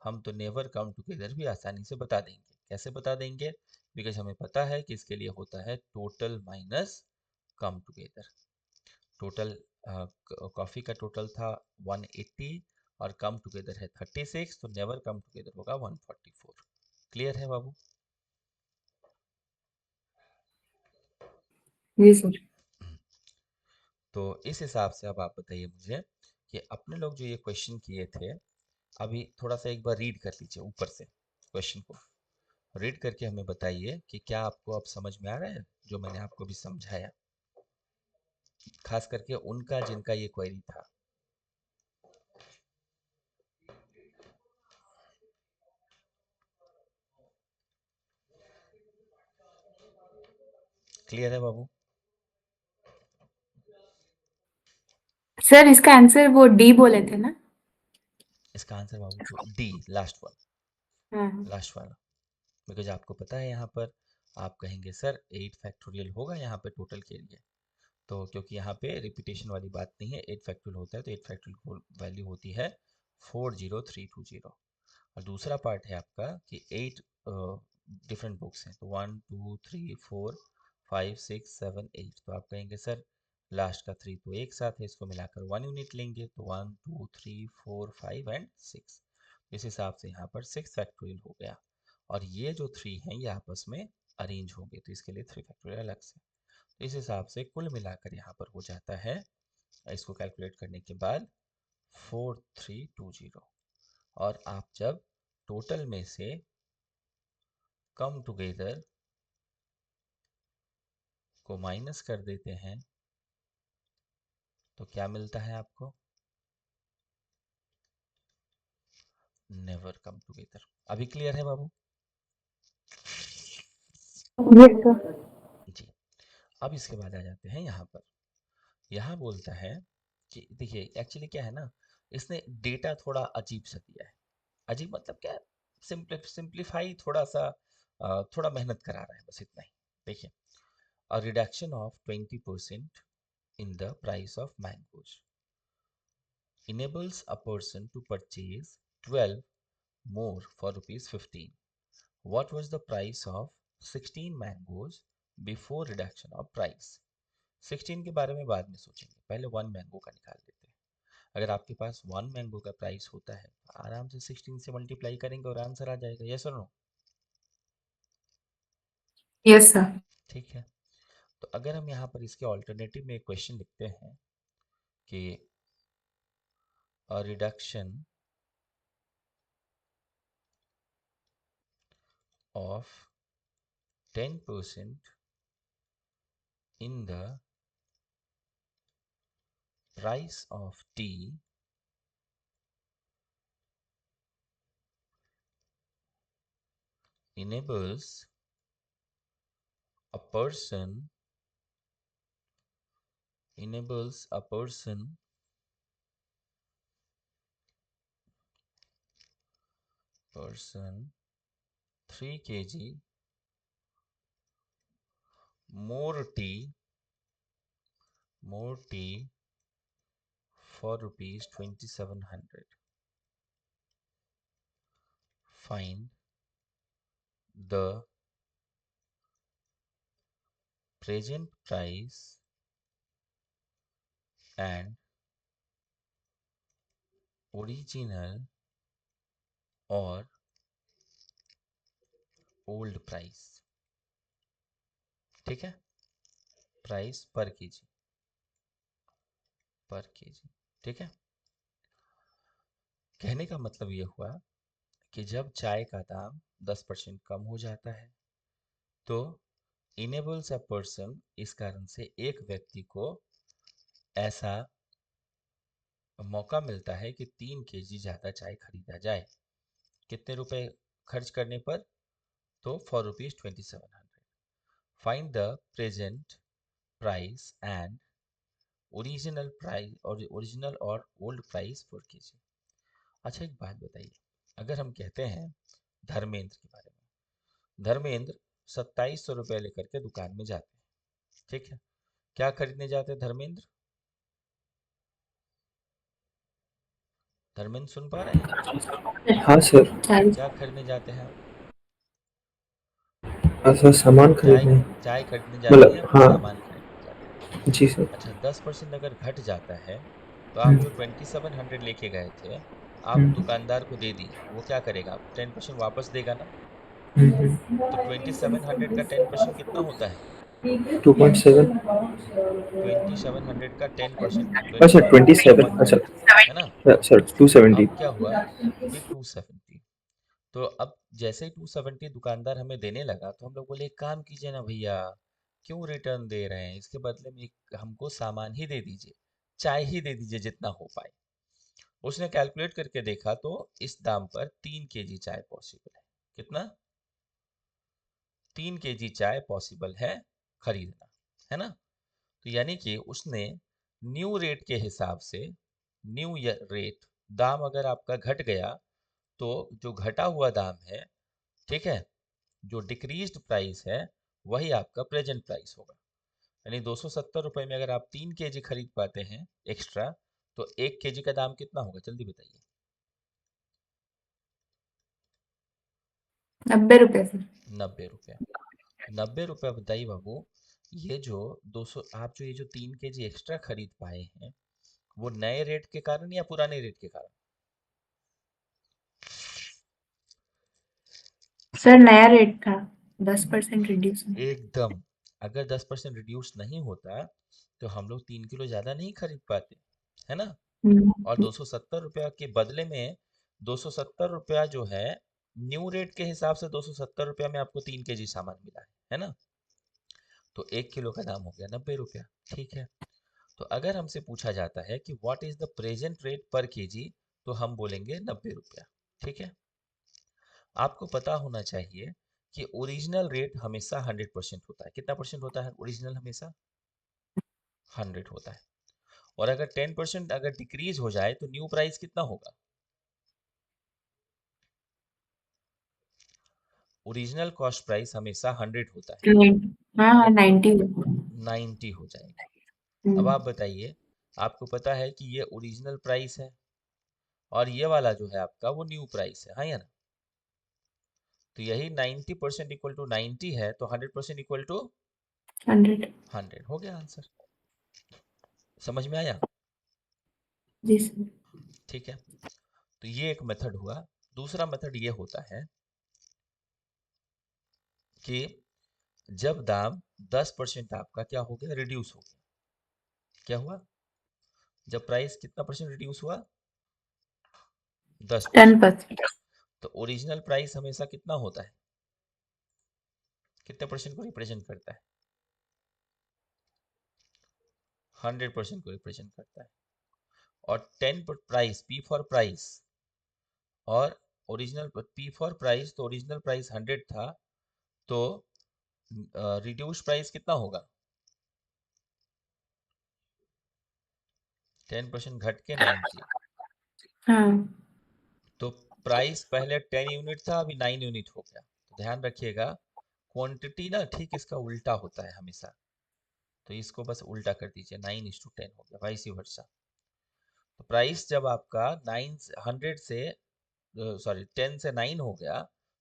हम तो नेवर कम टुगेदर भी आसानी से बता देंगे। कैसे बता देंगे? बिकॉज हमें पता है कि इसके लिए होता है total minus come together. Total coffee का टोटल था 180 और कम टुगेदर है 36, तो नेवर कम टुगेदर होगा 144। क्लियर है बाबू? जी सर। तो इस हिसाब से अब आप बताइए मुझे कि अपने लोग जो ये क्वेश्चन किए थे, अभी थोड़ा सा एक बार रीड कर लीजिए ऊपर से क्वेश्चन को। रीड करके हमें बताइए कि क्या आपको अब समझ में आ रहा है जो मैंने आपको भी समझाया, खास करके उनका जिनका ये क्वेरी था। क्लियर है बाबू? सर इसका आंसर वो डी बोले थे ना? इसका आंसर बाबू तो डी, लास्ट वन, हाँ। लास्ट वाला। बिकॉज आपको पता है यहाँ पर आप कहेंगे सर 8 फैक्टोरियल होगा यहाँ पे टोटल के लिए, तो क्योंकि यहाँ पे रिपीटेशन वाली बात नहीं है, 8 फैक्टोरियल होता है तो 8 फैक्टोरियल वैल्यू होती है 40320। और दूसरा पार्ट है आपका कि 8 डिफरेंट बुक्स हैं, तो 1 2 3 4 5 6 7 8, तो आप कहेंगे सर लास्ट का 3 तो एक साथ है, इसको मिलाकर 1 यूनिट लेंगे तो 1 2 3 4 5 एंड 6। इस हिसाब से यहाँ पर 6 फैक्टोरियल हो गया, और ये जो 3 हैं ये आपस में अरेंज होंगे, तो इसके लिए 3 फैक्टोरियल अलग से। तो इस हिसाब से कुल मिलाकर यहाँ पर हो जाता है, इसको कैलकुलेट करने के बाद 4320। और आप जब टोटल में से कम टुगेदर को माइनस कर देते हैं तो क्या मिलता है आपको? Never come together. अभी क्लियर है बाबू? Yes sir. जी। अब इसके बाद आ जाते हैं यहाँ पर। यहाँ बोलता है कि देखिए एक्चुअली क्या है ना, इसने डेटा थोड़ा अजीब सा दिया है। अजीब मतलब क्या? सिंप्लीफाई थोड़ा सा, थोड़ा मेहनत करा रहा है, बस इतना ही। देखिए, a reduction of 20% in the price of mangoes enables a person to purchase 12 more for rupees 15. What was the price of 16 mangoes before reduction of price? 16 के बारे में बाद में सोचेंगे, पहले 1 मैंगो का निकाल लेते हैं। अगर आपके पास 1 मैंगो का प्राइस होता है, आराम से 16 से मल्टीप्लाई करेंगे और आंसर आ जाएगा। यस और नो? Yes sir. ठीक है। तो अगर हम यहाँ पर इसके ऑल्टरनेटिव में एक क्वेश्चन लिखते हैं कि a reduction of 10% in the price of tea enables a person enables a person 3 kg more tea for rupees 2700. Find the present price and original or old price। ठीक है, प्राइस पर KG, पर KG. ठीक है, कहने का मतलब ये हुआ कि जब चाय का दाम 10% कम हो जाता है तो इनेबल्स अ पर्सन, इस कारण से एक व्यक्ति को ऐसा मौका मिलता है कि 3 kg ज़्यादा चाय खरीदा जाए। कितने रुपए खर्च करने पर? तो for rupees 2700। Find the present price and original price और ओरिजिनल और ओल्ड प्राइस पर केजी। अच्छा एक बात बताइए, अगर हम कहते हैं धर्मेंद्र के बारे में, धर्मेंद्र 2700 रुपये लेकर के दुकान में जाते हैं। ठीक है, क्या खरीदने जाते हैं धर्मेंद्र? धर्मेंद्र सुन पा रहे हैं? हाँ सर। क्या खरीदने जाते हैं आप? सर सामान चाय खरीदने। चाय खरीदने जाते हैं या कोई हाँ सामान खरीदने जाते हैं? जी सर। अच्छा, 10% अगर घट जाता है तो आप हम्म, जो 2700 लेके गए थे, आप हम्म, दुकानदार को दे दिए, वो क्या करेगा? 10% वापस देगा ना। तो 2700 का 10% कितना होता है? 2.7। 2700 का 10% अच्छा 27 का 27। 1 अच्छा है ना। सर 270। अब क्या हुआ कि 270, तो अब जैसे ही 270 दुकानदार हमें देने लगा तो हम लोग बोले एक काम कीजिए ना भैया, क्यों रिटर्न दे रहे हैं, इसके बदले में हमको सामान ही दे दीजिए, चाय ही दे दीजिए जितना हो पाए। उसने कैलकुलेट करके देखा तो इस दाम पर 3 kg चाय पॉसिबल है। कितना? 3 kg चाय पॉसिबल है खरीदना, है ना। तो यानी कि उसने न्यू रेट के हिसाब से, न्यू रेट, दाम अगर आपका घट गया तो जो घटा हुआ दाम है, ठीक है, जो डिक्रीज्ड प्राइस है वही आपका प्रेजेंट प्राइस होगा। यानी 270 रुपए में अगर आप 3 kg खरीद पाते हैं एक्स्ट्रा, तो 1 kg का दाम कितना होगा जल्दी बताइए? 90 रुपए सर। 90 रुपया। 90 रुपया बताइए बाबू, ये जो 200 आप जो ये जो 3 kg एक्स्ट्रा खरीद पाए हैं, वो नए रेट के कारण या पुराने रेट के कारण? सर नया रेट था, 10% रिड्यूस हुआ। एकदम। अगर 10% रिड्यूस नहीं होता तो हम लोग 3 किलो ज्यादा नहीं खरीद पाते, है ना। और हम्म, 270 रुपया के बदले में 270 रुपया जो है, न्यू रेट के हिसाब से 270 रुपया में आपको 3 kg सामान मिला है ना। तो 1 किलो का दाम हो गया 90 रुपया। ठीक है, तो अगर हमसे पूछा जाता है कि what is the present rate पर केजी, तो हम बोलेंगे 90 रुपया। ठीक है, आपको पता होना चाहिए कि ओरिजिनल रेट हमेशा 100% होता है। कितना परसेंट होता है ओरिजिनल? हमेशा 100 होता है। और अगर 10% अगर डिक्रीज हो जाए तो न्यू प्राइस कितना होगा? ओरिजिनल कॉस्ट प्राइस हमेशा 100 होता है, हाँ हाँ अगर 90। 90 हो जाएगा। अब हम्म, आप बताइए, आपको पता है कि ये ओरिजिनल प्राइस है और ये वाला जो है आपका वो न्यू प्राइस है, हाँ या ना। तो यही 90% इक्वल टू 90 है, तो 100% इक्वल टू 100। 100 हो गया आंसर। समझ में आया? जी सर। ठीक है, तो ये एक मेथड हुआ। दूसरा मेथड ये होता है कि जब दाम 10% आपका क्या हो गया? रिड्यूस हो गया। क्या हुआ? जब प्राइस कितना परसेंट रिड्यूस हुआ? 10%। 10%। तो ओरिजिनल प्राइस हमेशा कितना होता है? कितने परसेंट को रिप्रेजेंट करता है? 100% को रिप्रेजेंट करता है। और 10 प्राइस, पी फॉर प्राइस, और ओरिजिनल पी फॉर प्राइस, तो ओरिजिनल प्राइस 100 था, तो रिड्यूस प्राइस कितना होगा? 10% घट के 90। हाँ। तो प्राइस पहले 10 यूनिट था, अभी 9 यूनिट हो गया। तो ध्यान रखिएगा, क्वांटिटी ना ठीक इसका उल्टा होता है हमेशा। तो इसको बस उल्टा कर दीजिए, 9:10 हो गया, वाइस वर्सा। तो प्राइस जब आपका 900 से, सॉरी 10 से 9 हो गया,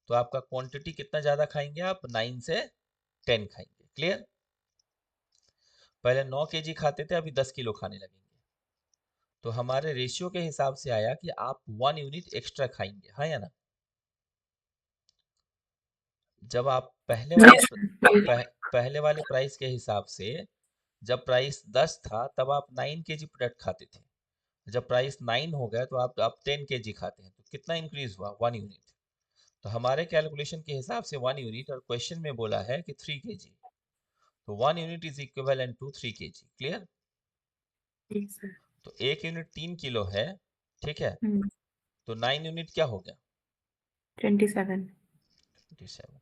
तो आपका क्वांटिटी कितना ज्यादा खाएंगे आप? 9 से 10 खाएंगे। क्लियर? पहले 9 kg खाते थे, अभी 10 किलो खाने लगेंगे। तो हमारे रेशियो के हिसाब से आया कि आप 1 यूनिट एक्स्ट्रा खाएंगे, हाँ या ना। जब आप पहले वाले प्राइस के हिसाब से, जब प्राइस 10 था तब आप 9 kg प्रोडक्ट खाते थे। जब प्राइस 9 हो गया तो आप 10 kg खाते हैं। तो कितना इंक्रीज हुआ? 1 यूनिट। तो हमारे कैलकुलेशन के हिसाब से 1 यूनिट, और क्वेश्चन में बोला है कि 3 kg, तो 1 unit is equivalent to 3 kg। Clear? जी सर। तो 1 यूनिट 3 किलो है, ठीक है। हम्म, तो 9 यूनिट क्या हो गया? 27। 27।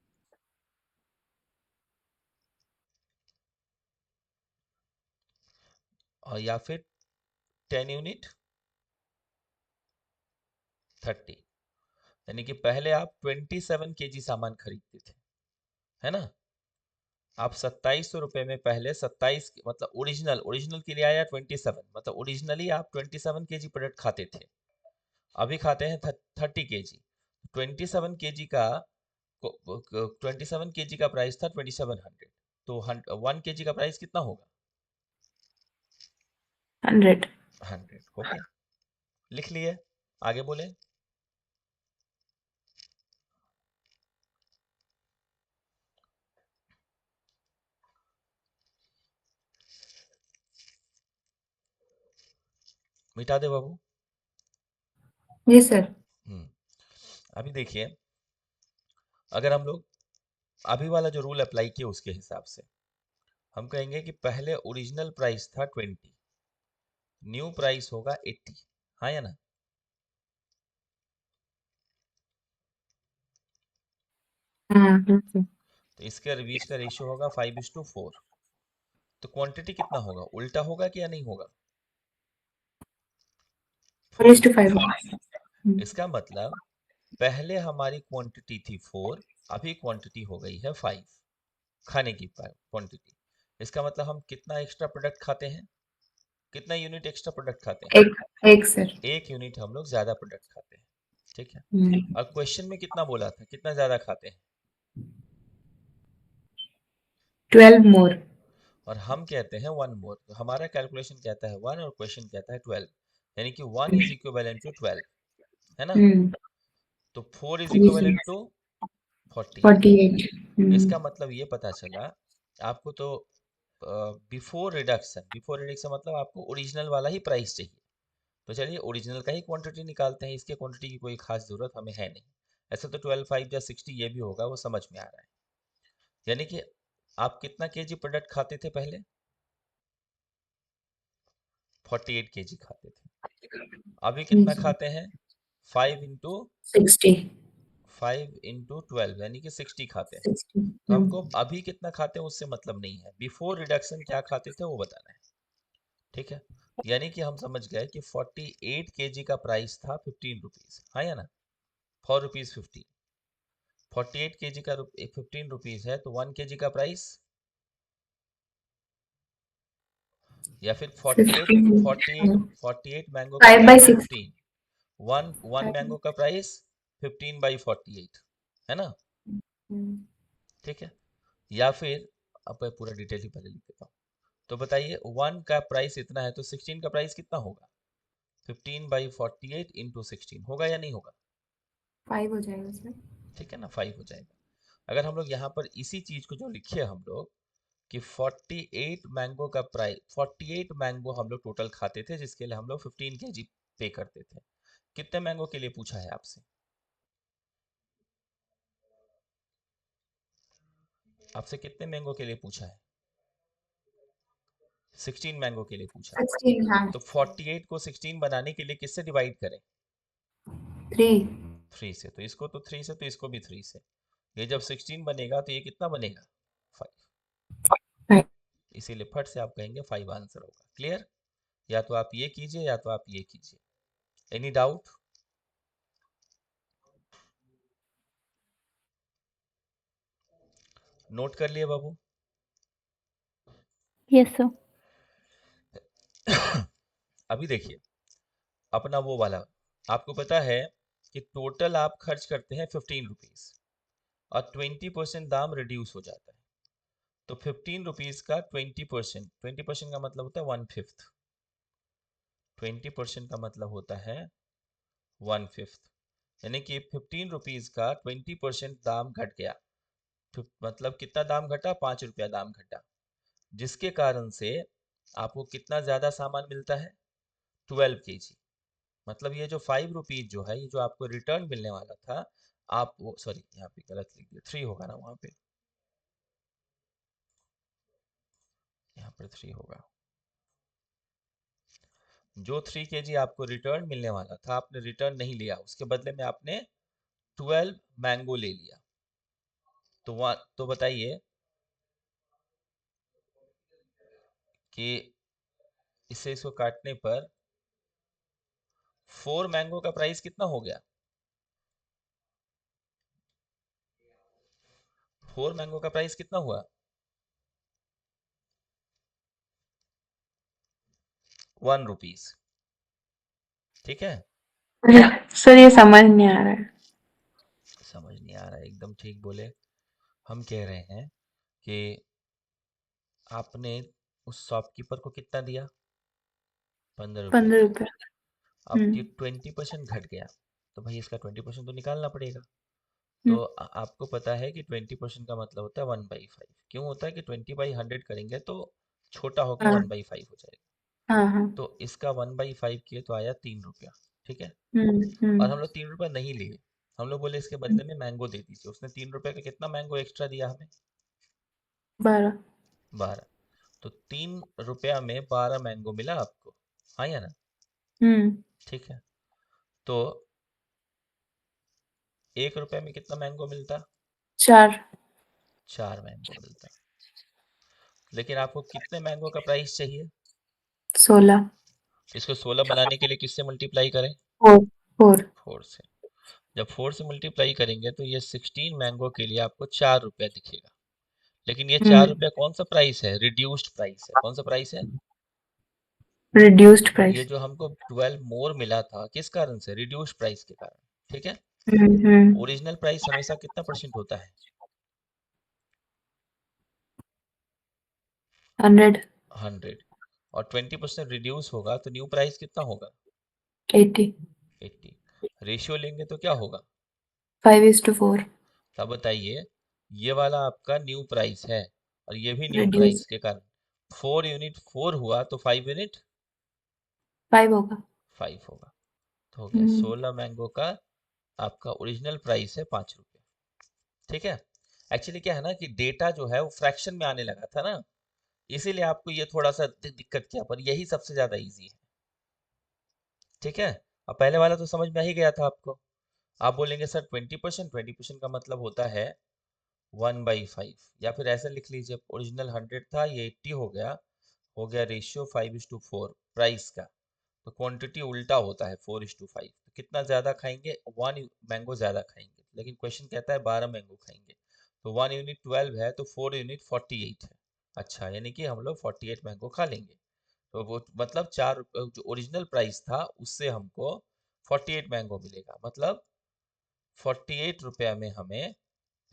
और या फिर 10 यूनिट 30। यानी कि पहले आप 27 kg सामान खरीदते थे, है ना। आप 2700 रुपये में पहले 27 मतलब ओरिजिनल के लिए आया 27, मतलब ओरिजिनली आप 27 केजी प्रोडक्ट खाते थे, अभी खाते हैं 30 केजी। 27 केजी का 27 केजी का प्राइस था 2700, तो 1 केजी का प्राइस कितना होगा? 100। 100। ओके, लिख लिए, आगे बोले। मिटा दे बाबू। जी सर। अभी देखिए, अगर हम लोग अभी वाला जो रूल अप्लाई किए उसके हिसाब से हम कहेंगे कि पहले ओरिजिनल प्राइस था 20, न्यू प्राइस होगा 80, हाँ या ना? हाँ हाँ सर। तो इसके बीच का रेशियो होगा 5:4। तो क्वांटिटी कितना होगा? उल्टा होगा कि या नहीं होगा? 4:5। 4:5। इसका मतलब पहले हमारी क्वांटिटी थी 4, अभी क्वांटिटी हो गई है 5, खाने की क्वांटिटी। इसका मतलब हम कितना एक्स्ट्रा प्रोडक्ट खाते हैं? कितना यूनिट एक्स्ट्रा प्रोडक्ट खाते हैं? एक सर। 1 यूनिट हम लोग ज्यादा प्रोडक्ट खाते हैं, ठीक है। हम्म, और क्वेश्चन में कितना बोला था, कितना ज्यादा खाते हैं? 12 मोर। और हम कहते हैं 1 मोर। तो हमारा कैलकुलेशन कहता है 1 और क्वेश्चन कहता है 12, यानी कि 1 इज इक्विवेलेंट टू 12, है ना? हम्म, तो 4 इज जी सर। Equivalent to 48। 48। इसका मतलब ये पता चला आपको, तो बिफोर रिडक्शन मतलब आपको ओरिजिनल वाला ही प्राइस चाहिए। तो चलिए ओरिजिनल का ही क्वांटिटी निकालते हैं, इसके क्वांटिटी की कोई खास जरूरत हमें है नहीं। ऐसे तो 12 5 या 60 ये भी होगा, वो समझ में आ रहा है। यानी कि आप कितना केजी प्रोडक्ट खाते थे पहले? 48 केजी खाते थे। अभी कितना खाते हैं? 5 इंटू 60। 12 यानी कि 60 खाते हैं। 60। तो हमको अभी कितना खाते हैं उससे मतलब नहीं है, बिफोर रिडक्शन क्या खाते थे वो बताना है, ठीक है। यानी कि हम समझ गए कि 48 केजी का प्राइस था 15 रुपीज, हाँ या ना? 4 रुपीज 15। 48 केजी का 15 रुपीज है, तो 1 केजी का प्राइस, या फिर 48 48 15। 48 मैंगो का 5/6। प्राइस 15, वन मैंगो का प्राइस 15/48, है ना? ठीक है। या फिर अब मैं पूरा डिटेल ही पहले लिख देता हूँ। तो बताइए 1 का प्राइस इतना है, तो 16 का प्राइस कितना होगा? 15/48 इंटू 16 होगा या नहीं होगा? 5 हो जाएगा सर। ठीक है ना, 5 हो जाएगा। अगर हम लोग यहाँ पर इसी चीज को जो लिखे हम लोग कि 48 मैंगो का प्राइस, 48 मैंगो हम लोग टोटल खाते थे, जिसके लिए हम लोग 15 केजी पे करते थे। कितने मैंगो के लिए पूछा है आपसे? आपसे कितने मैंगो के लिए पूछा है? 16 मैंगो के लिए पूछा है। 16। हाँ। तो 48 को 16 बनाने के लिए किससे डिवाइड करें? 3। 3 से। तो इसको तो 3 से, तो इसको भी 3 से। ये जब 16 बनेगा तो ये कितना बनेगा? 5। इसीलिए फट से आप कहेंगे 5 आंसर होगा। क्लियर? या तो आप ये कीजिए या तो आप ये कीजिए। Any doubt? नोट कर लिए बाबू? Yes, sir. अभी देखिए अपना वो वाला, आपको पता है कि टोटल आप खर्च करते हैं 15 रुपीज और 20% दाम रिड्यूस हो जाता है। तो 15 रुपीज का 20%, 20% का मतलब होता है 1/5। 20% का मतलब होता है 1/5, यानी कि 15 रुपीज का 20% दाम घट गया। मतलब कितना दाम घटा? 5 रुपया दाम घटा, जिसके कारण से आपको कितना ज्यादा सामान मिलता है? 12 केजी। मतलब ये जो 5 रुपीज जो है, ये जो आपको रिटर्न मिलने वाला था, आप वो, सॉरी यहाँ पे गलत लिख दिया, 3 होगा ना वहां पे, यहाँ पर 3 होगा। जो 3 केजी आपको रिटर्न मिलने वाला था, आपने रिटर्न नहीं लिया, उसके बदले में आपने 12 मैंगो ले लिया। तो वहां तो बताइए कि इससे इसको काटने पर 4 मैंगो का प्राइस कितना हो गया? 4 मैंगो का प्राइस कितना हुआ? ₹1। ठीक है, सर ये समझ नहीं आ रहा है। समझ नहीं आ रहा है, एकदम ठीक बोले। हम कह रहे हैं कि आपने उस शॉपकीपर को कितना दिया, ₹15 15 दिया। रुपए। अब हम्म 20% घट गया, तो भाई इसका 20% तो निकालना पड़ेगा। हम्म, तो आपको पता है कि 20% का मतलब होता है 1/5। क्यों होता है कि 20/100 करेंगे तो छोटा होकर हाँ 1/5 हो जाएगा। हाँ हाँ। तो इसका 1/5 किए तो आया ₹3। ठीक है, और हम्म। हम लोग ₹3 नहीं लिए, हम लोग बोले इसके बदले में मैंगो दे दीजिए। उसने ₹3 का कितना मैंगो एक्स्ट्रा दिया हमें, 12। 12। तो ₹3 में 12 मैंगो मिला आपको, हाँ या ना। हम्म ठीक है, तो ₹1 में कितना मैंगो मिलता, 4। 4 मैंगो मिलता। लेकिन आपको कितने मैंगो का प्राइस चाहिए, 16। तो इसको 16 बनाने के लिए किससे मल्टीप्लाई करें, 4 4। 4 से। जब 4 से मल्टीप्लाई करेंगे तो ये 16 मैंगो के लिए आपको ₹4 दिखेगा। लेकिन ये ₹4 कौन सा प्राइस है, रिड्यूस्ड प्राइस है। कौन सा प्राइस है, रिड्यूस्ड ये प्राइस। जो हमको 12 मोर मिला था किस कारण से, रिड्यूस्ड प्राइस के कारण। ठीक है, हम्म। ओरिजिनल प्राइस हमेशा कितना परसेंट होता है, 100। 100, और 20% रिड्यूस होगा तो न्यू प्राइस कितना होगा, 80। 80। रेशियो लेंगे तो क्या होगा, 5:4। तब बताइए, ये वाला आपका न्यू प्राइस है और ये भी न्यू रिड्यूस प्राइस के कारण 4 यूनिट 4 हुआ तो 5 यूनिट 5 होगा। 5 होगा। तो हो गया हम्म 16 मैंगो का आपका ओरिजिनल प्राइस है ₹5। ठीक है, एक्चुअली क्या है ना कि डेटा जो है वो फ्रैक्शन में आने लगा था ना, इसीलिए आपको ये थोड़ा सा दिक्कत किया, पर यही सबसे ज्यादा इजी है। ठीक है, अब पहले वाला तो समझ में आ ही गया था आपको। आप बोलेंगे सर 20%, 20% का मतलब होता है 1/5, या फिर ऐसा लिख लीजिए, ओरिजिनल 100 था, ये 80 हो गया रेशियो 5:4 प्राइस का। तो क्वांटिटी उल्टा होता है 4:5। तो कितना ज्यादा खाएंगे, 1 मैंगो ज्यादा खाएंगे, लेकिन क्वेश्चन कहता है 12 मैंगो खाएंगे। तो 1 यूनिट 12 है तो 4 यूनिट 48 है। अच्छा, यानी कि हम लोग 48 मैंगो खा लेंगे। तो वो मतलब जो ओरिजिनल प्राइस था उससे हमको 48 मैंगो मिलेगा, मतलब ₹48 में हमें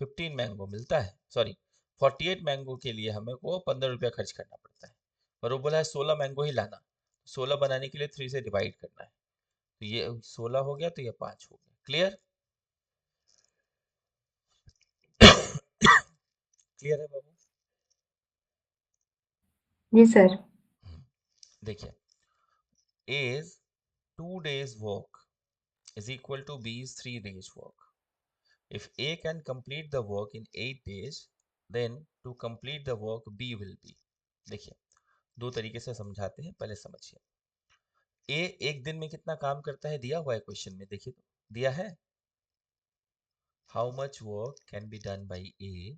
15 मैंगो मिलता है। सॉरी, 48 मैंगो के लिए हमें को ₹15 खर्च करना पड़ता है। पर वो बोला है 16 मैंगो ही लाना, 16 बनाने के लिए 3 से डिवाइड करना है। तो ये 16 हो गया तो ये 5 हो गया। क्लियर, क्लियर है बाबू। जी सर। हम्म, देखिए, A's 2 days work is equal to B's 3 days work. If A can complete the work in 8 days, then to complete the work B will be। देखिए, दो तरीके से समझाते हैं, पहले समझिए। ए एक दिन में कितना काम करता है दिया हुआ है क्वेश्चन में, देखिए तो दिया है, how much work can be done by A,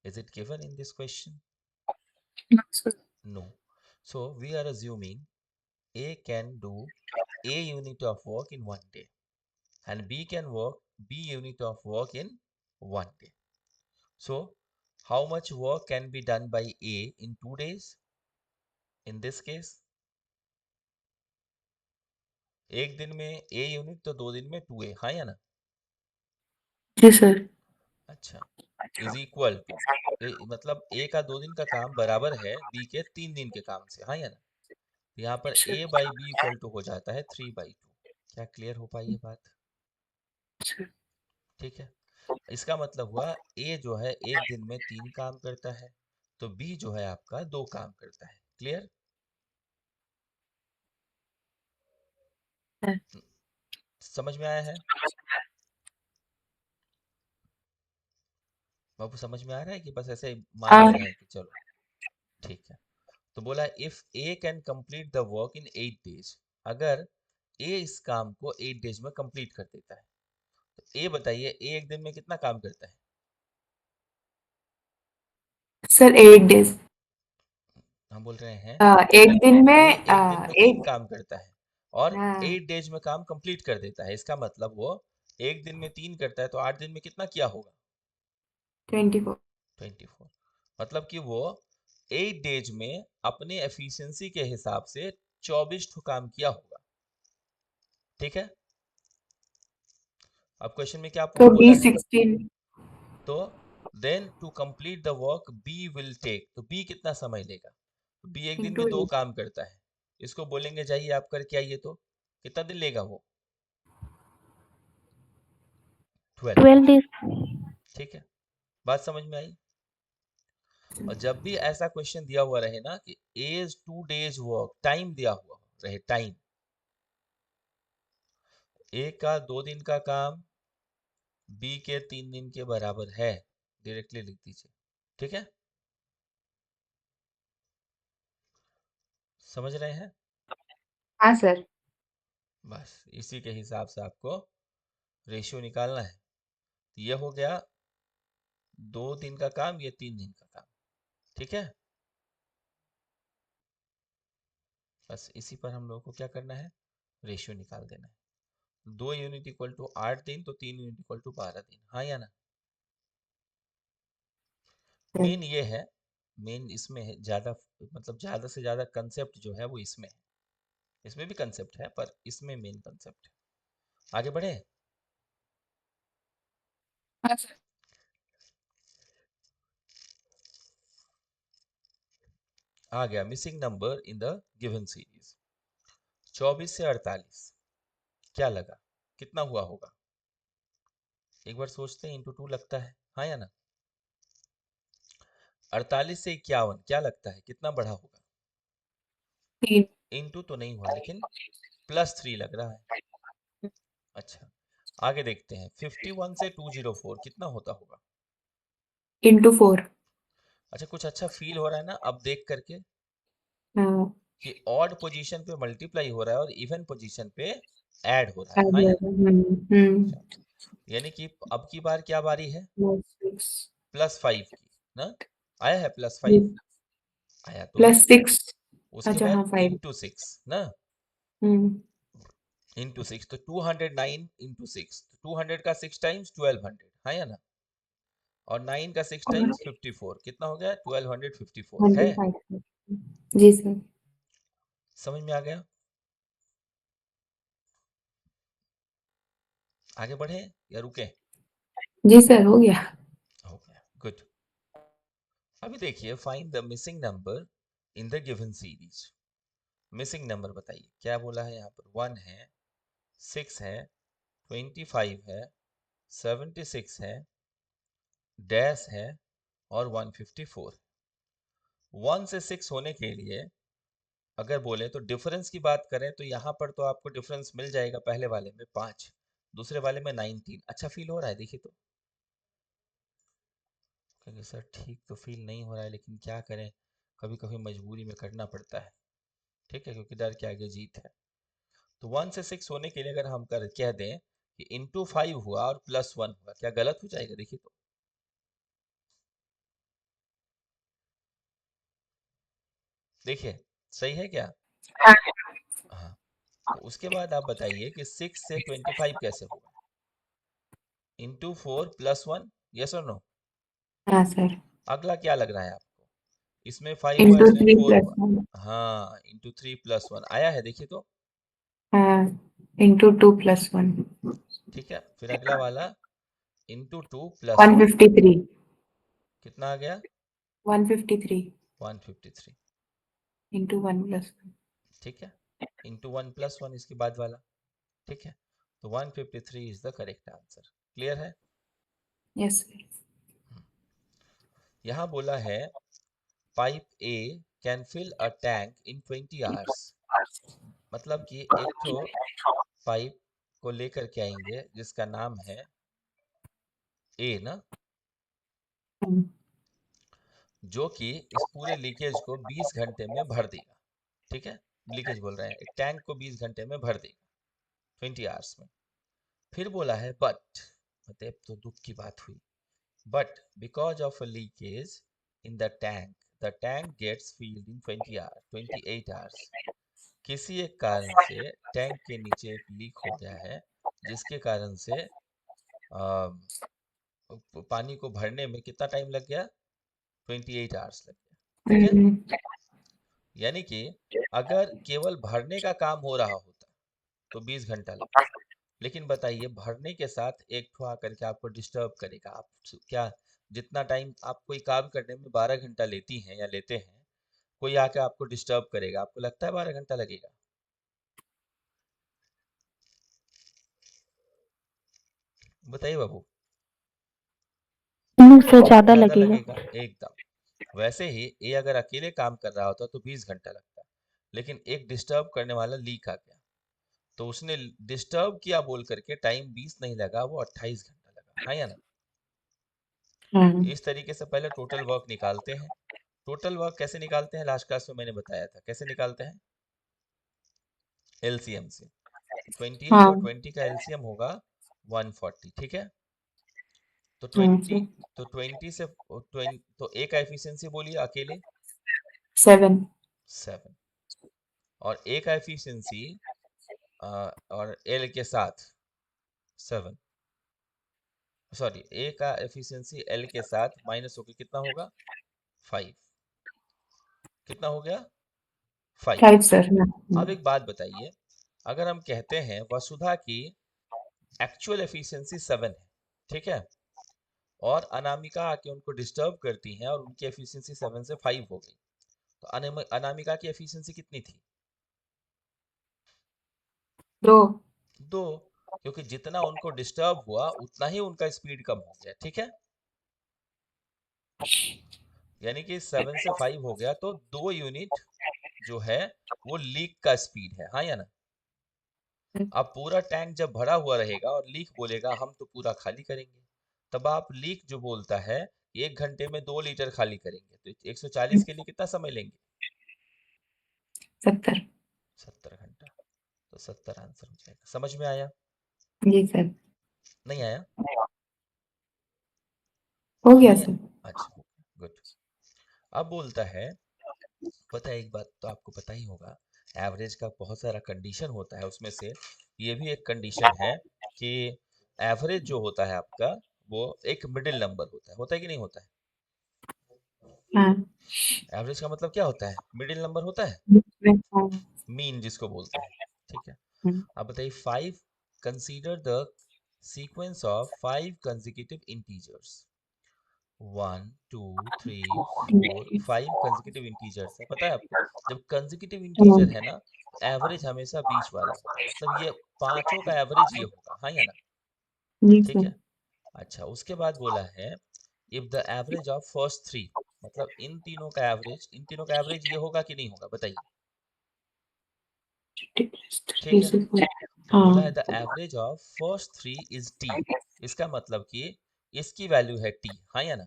is it given in this question, no. So we are assuming A can do a unit of work in 1 day and b can work b unit of work in 1 day. So how much work can be done by a in 2 days, in this case एक दिन में a unit तो 2 दिन में 2a, हाँ या ना। जी sir. अच्छा, इज इक्वल टू, मतलब ए का 2 दिन का काम बराबर है बी के 3 दिन के काम से, हाँ या ना। तो यहाँ पर a by B equal to हो जाता है 3/2। क्या क्लियर हो पाई ये बात, ठीक है। इसका मतलब हुआ ए जो है एक दिन में 3 काम करता है, तो बी जो है आपका 2 काम करता है। क्लियर, समझ में आया है बाबू, समझ में आ रहा है कि बस ऐसे मान ले रहे हैं कि चलो ठीक है। तो बोला if A can complete the work in 8 days, अगर ए इस काम को 8 डेज में कंप्लीट कर देता है, तो ए बताइए ए एक दिन में कितना काम करता है, सर 8 डेज। हम बोल रहे हैं एक दिन में ए एक दिन में 3 एक। काम करता है और हाँ 8 डेज में काम कंप्लीट कर देता है। इसका मतलब वो एक दिन में 3 करता है तो 8 दिन में कितना किया होगा, 24। 24। मतलब कि वो 8 डेज में अपने एफिशिएंसी के हिसाब से 24 ठो काम किया होगा, ठीक है। अब क्वेश्चन में क्या तो बोला है, B16 तो then to complete the work B will take, तो बी कितना समय लेगा, बी एक दिन में into 2 8 काम करता है, इसको बोलेंगे जाइए आप करके आइए, तो कितना दिन लेगा वो, 12, 12 days. ठीक है। बात समझ में आई। और जब भी ऐसा क्वेश्चन दिया हुआ रहे ना कि एज 2 days वर्क, टाइम दिया हुआ रहे, टाइम ए का 2 दिन का काम बी के 3 दिन के बराबर है, डायरेक्टली लिख दीजिए, ठीक है। समझ रहे हैं, हाँ सर। बस इसी के हिसाब से आपको रेशियो निकालना है। तो ये हो गया 2 दिन का काम, ये 3 दिन का काम, ठीक है। बस इसी पर हम लोगों को क्या करना है, रेशियो निकाल देना है। 2 यूनिट इक्वल टू 8 दिन, तो 3 यूनिट इक्वल टू 12 दिन, हाँ या ना। मेन ये है, मेन इसमें है ज्यादा, मतलब ज्यादा से ज्यादा कंसेप्ट जो है वो इसमें है, इसमें भी कंसेप्ट है पर इसमें मेन कंसेप्ट है। आगे बढ़े, हाँ सर। आ गया missing number in the given series. 24 से 48 क्या लगा, कितना हुआ होगा, एक बार सोचते हैं, इंटू 2 लगता है, हाँ या ना। 48 से 51 क्या लगता है, कितना बढ़ा होगा, 3 इंटू तो नहीं हुआ लेकिन +3 लग रहा है। अच्छा, आगे देखते हैं, 51 से 204 कितना होता होगा। into 4। अच्छा, कुछ अच्छा फील हो रहा है ना अब देख करके हाँ कि ऑड पोजीशन पे मल्टीप्लाई हो रहा है और इवन पोजीशन पे ऐड हो रहा है, हाँ आगे या आगे, हम्म। यानी कि अब की बार क्या बारी है, +6 +5 की ना, आया है +5, आया तो है। +6। उसके अच्छा बाद हाँ 5। इंटू 6 ना, हम्म इंटू 6 तो 209 इंटू 6, 200 का 6 टाइम्स 1200, हाँ या ना, और 9 का 6 टाइम्स 54, कितना हो गया 1254 है। 25। जी सर। समझ में आ गया, आगे बढ़े या रुके, जी सर हो गया। हो गया, गुड। अभी देखिए, find the missing number in the given series. Missing number बताइए, क्या बोला है यहाँ पर, 1 है, 6 है, 25 है, 76 है, डैश है और 154। 1 से 6 होने के लिए अगर बोले तो डिफरेंस की बात करें तो यहाँ पर तो आपको डिफरेंस मिल जाएगा, पहले वाले में 5, दूसरे वाले में 19। अच्छा फील हो रहा है, देखिए तो, क्योंकि सर ठीक तो फील नहीं हो रहा है लेकिन क्या करें, कभी कभी मजबूरी में करना पड़ता है, ठीक है, क्योंकि डर के आगे जीत है। तो 1 से 6 होने के लिए अगर हम कह दें कि इंटू 5 हुआ और +1 हुआ, क्या गलत हो जाएगा, देखिए तो, देखिए सही है क्या, हाँ हाँ। तो उसके बाद आप बताइए कि 6 से 25 कैसे होगा, इंटू 4 +1, यस और नो। हाँ सर। अगला क्या लग रहा है आपको, इसमें 5 हुआ, into इसमें 3 4 plus हुआ, 1। हाँ इंटू 3 +1 आया है, देखिए तो, हाँ into 2 plus 1। ठीक है। फिर अगला वाला इंटू 2 + 1, 153। कितना आ गया 153 153, into 1 plus 1। ठीक है, इंटू 1 + 1 इसके बाद वाला, ठीक है। तो 153 is the correct answer, clear है। Yes sir. यहाँ बोला है pipe A can fill a tank in 20 hours, मतलब कि एक ठो पाइप को लेकर के आएंगे जिसका नाम है ए ना, जो कि इस पूरे लीकेज को 20 घंटे में भर देगा, ठीक है। लीकेज बोल रहे हैं, एक टैंक को 20 घंटे में भर देगा, 20 आवर्स में। फिर बोला है बट, मतलब तो दुख की बात हुई, but because of a leakage in the tank gets filled in 20 hours, 28 hours. किसी एक कारण से टैंक के नीचे एक लीक हो गया है, जिसके कारण से पानी को भरने में कितना टाइम लग गया, 28 आवर्स लग गया, ठीक है। यानी कि अगर केवल भरने का काम हो रहा होता तो 20 घंटा लगता, लेकिन बताइए भरने के साथ एक ठो आकर के आपको डिस्टर्ब करेगा। आप क्या जितना टाइम आप कोई काम करने में 12 घंटा लेती हैं या लेते हैं, कोई आके आपको डिस्टर्ब करेगा, आपको लगता है 12 घंटा लगेगा? बताइए बाबू। नो सर, ज्यादा ज्यादा लगेगा। लगेगा एकदम। वैसे ही ये अगर अकेले काम कर रहा होता तो 20 घंटा लगता, लेकिन एक डिस्टर्ब करने वाला लीक आ गया, तो उसने डिस्टर्ब किया बोल करके टाइम 20 नहीं लगा, वो 28 घंटा लगा। हाँ या ना? हाँ इस तरीके से पहले टोटल वर्क निकालते हैं। टोटल वर्क कैसे निकालते हैं, लास्ट क्लास में मैंने बताया था कैसे निकालते हैं, एलसीएम से। 28 और हाँ 20 का एलसीएम होगा 140, ठीक है? तो हाँ 20, सर, तो 20 से 20, तो ए का एफिशिएंसी बोलिए अकेले 7। 7, और ए का एफिशिएंसी और एल के साथ 7, सॉरी ए का एफिशिएंसी एल के साथ माइनस होकर कितना होगा, 5। कितना हो गया, 5। 5 सर। अब एक बात बताइए, अगर हम कहते हैं वसुधा की एक्चुअल एफिशिएंसी 7 है, ठीक है, और अनामिका आके उनको डिस्टर्ब करती हैं और उनकी एफिशिएंसी 7 से 5 हो गई, तो अनामिका की एफिशिएंसी कितनी थी, 2। 2, क्योंकि जितना उनको डिस्टर्ब हुआ उतना ही उनका स्पीड कम हो गया, ठीक है? यानी कि 7 से 5 हो गया, तो 2 यूनिट जो है वो लीक का स्पीड है। हाँ या ना? अब पूरा टैंक जब भरा हुआ रहेगा और लीक बोलेगा हम तो पूरा खाली करेंगे, तब आप लीक जो बोलता है 1 घंटे में 2 लीटर खाली करेंगे, तो 140 के लिए कितना समय लेंगे, 70। 70 घंटा। तो 70 आंसर हो जाएगा। समझ में आया? जी सर, नहीं आया? हो गया नहीं? सर। अच्छा, गुड। अब बोलता है, पता है एक बात तो आपको पता ही होगा, एवरेज का बहुत सारा कंडीशन होता है, उसमें से ये भी एक कंडीशन है कि एवरेज जो होता है आपका वो एक मिडिल नंबर होता है कि नहीं होता है? हाँ एवरेज का मतलब क्या होता है, मिडिल नंबर होता है, हाँ मीन जिसको बोलते हैं, ठीक है? हाँ अब बताइए 5, consider the sequence of 5 consecutive integers, 1 2 3 4 5 consecutive integers है। पता है आपको, जब कंसेक्यूटिव इंटीजर है ना, तो एवरेज हमेशा बीच वाला होगा, मतलब ये पांचों का एवरेज ये होगा। हाँ या ना? जी ठीक सर। है। अच्छा, उसके बाद बोला है if the average of first 3, मतलब इन तीनों का एवरेज, इन तीनों का एवरेज ये होगा कि नहीं होगा, बताइए। ठीक है, तो बोला है हाँ the average of first 3 is T, इसका मतलब कि इसकी वैल्यू है टी। हाँ या ना?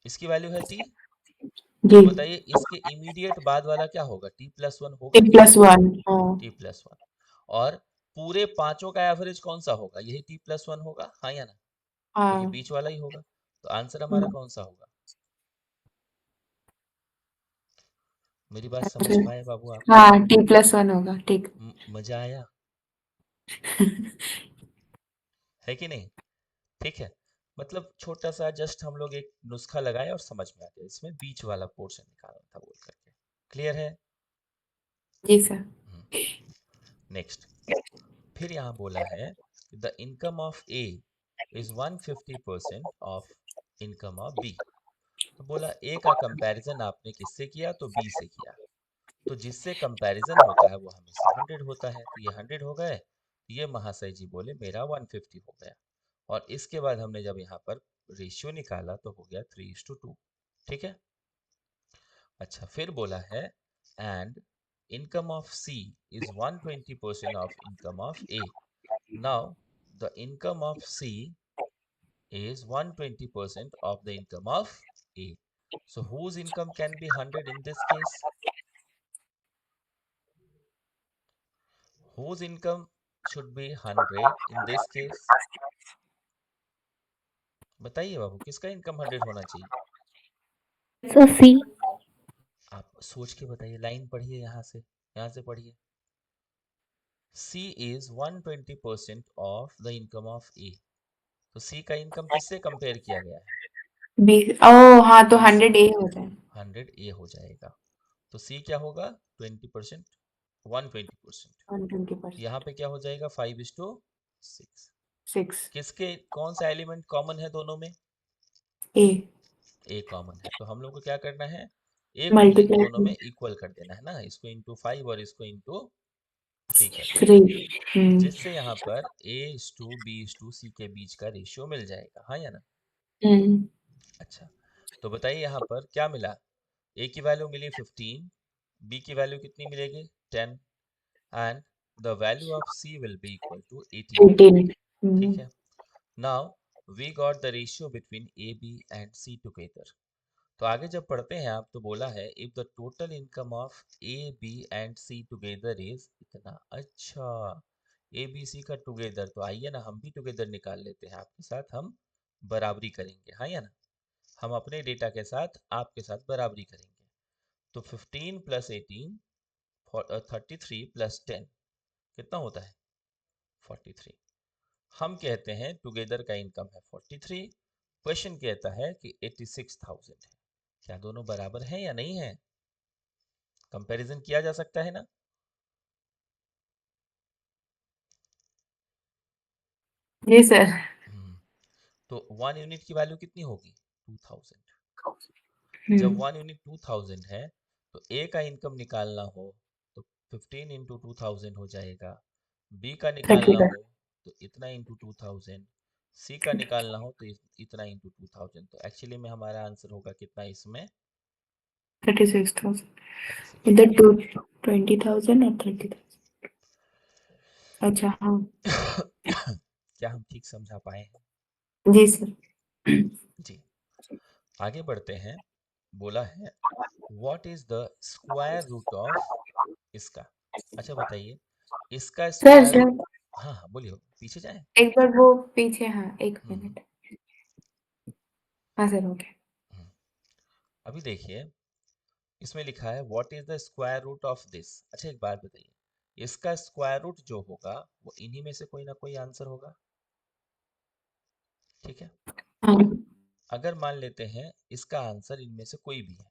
इसकी वैल्यू है टी, जी। तो बताइए इसके इमीडिएट बाद वाला क्या होगा, t+1 होगा टी कि नहीं प्लस होगा, वन हाँ t+1। और पूरे पांचों का एवरेज कौन सा होगा, यही t+1 होगा। हाँ या ना? क्योंकि हाँ बीच वाला ही होगा, तो आंसर हमारा कौन सा होगा? मेरी बात समझ अच्छा। पाए बाबू आप? हाँ T+1 होगा, ठीक। मजा आया है कि नहीं? ठीक है, मतलब छोटा सा जस्ट हम लोग एक नुस्खा लगाए और समझ में आ गया, इसमें बीच वाला पोर्शन निकालना था बोल करके। क्लियर है? जी सर। नेक्स्ट, फिर यहाँ बोला है the income of A is 150% of income of B. तो बोला ए का कंपैरिजन आपने किससे किया, तो बी से किया, तो जिससे कंपैरिजन होता है वो हमेशा 100 होता है, तो ये 100 हो गए, तो ये महाशय जी बोले मेरा 150 हो गया। और इसके बाद हमने जब यहाँ पर रेशियो निकाला तो हो गया 3:2। ठीक है। अच्छा, फिर बोला है and income of C is 120% of income of A. Now the income of C is 120% of the income of A. So whose income can be 100 in this case? Whose income should be 100 in this case? बताइए बाबू, किसका income 100 होना चाहिए? Sir सी। आप सोच के बताइए, line पढ़िए, यहाँ से पढ़िए। C is 120% of the income of A। तो C का इनकम किससे कंपेयर किया गया है? ओ हाँ, तो 20 100 ए हो जाए। 100 ए हो जाएगा। तो सी क्या होगा 20%, 120%। 120%। यहाँ पे क्या हो जाएगा 5:6। 6 किसके कौन सा एलिमेंट कॉमन है दोनों में? ए ए कॉमन है, तो हम लोग को क्या करना है, ए को मल्टीप्लाई दोनों में इक्वल कर देना है ना, इसको इंटू 5 और इसको इंटू 3 कर देना 3। है, जिससे यहाँ पर A:B:C के बीच का रेशियो मिल जाएगा, हाँ या ना? हम्म अच्छा, तो बताइए यहाँ पर क्या मिला, ए की वैल्यू मिली 15, बी की वैल्यू कितनी मिलेगी 10, and the value of C will be equal to 18। 18। ठीक है, now we got the ratio between A B and C together. तो आगे जब पढ़ते हैं आप, तो बोला है if the total income of A B and C together is इतना। अच्छा, ए बी सी का टुगेदर, तो आइए ना हम भी टुगेदर निकाल लेते हैं, आपके साथ हम बराबरी करेंगे, हाँ या ना? हम अपने डेटा के साथ आपके साथ बराबरी करेंगे। तो 15 प्लस 18 33 प्लस 10 कितना होता है 43। हम कहते हैं टुगेदर का इनकम है 43, क्वेश्चन कहता है कि 86,000 है। क्या दोनों बराबर हैं या नहीं है? कंपैरिजन किया जा सकता है ना? जी सर। हम्म, तो 1 यूनिट की वैल्यू कितनी होगी 2000। जब 1 यूनिट 2000 है, तो ए का इनकम निकालना हो तो 15 इंटू 2000 हो जाएगा, बी का निकालना 30 हो तो इतना इंटू 2000, सी का निकालना हो तो इतना इंटू 2000। तो एक्चुअली में हमारा आंसर होगा कितना इसमें 36,000। 36। इधर 20,000 और 30,000। अच्छा हाँ। क्या हम ठीक समझा पाए हैं? जी सर। जी, आगे बढ़ते हैं। बोला है what is the square root of इसका। अच्छा बताइए, इसका सर स्क्वायर। सर हाँ हाँ बोलिए, पीछे जाए। एक बार वो पीछे, हाँ एक हम्म, मिनट। हाँ सर हो गया। हम्म। अभी देखिए, इसमें लिखा है what is the square root of this. अच्छा एक बात बताइए, इसका स्क्वायर रूट जो होगा वो इन्हीं में से कोई ना कोई आंसर होगा, ठीक है? हाँ अगर मान लेते हैं इसका आंसर इनमें से कोई भी है,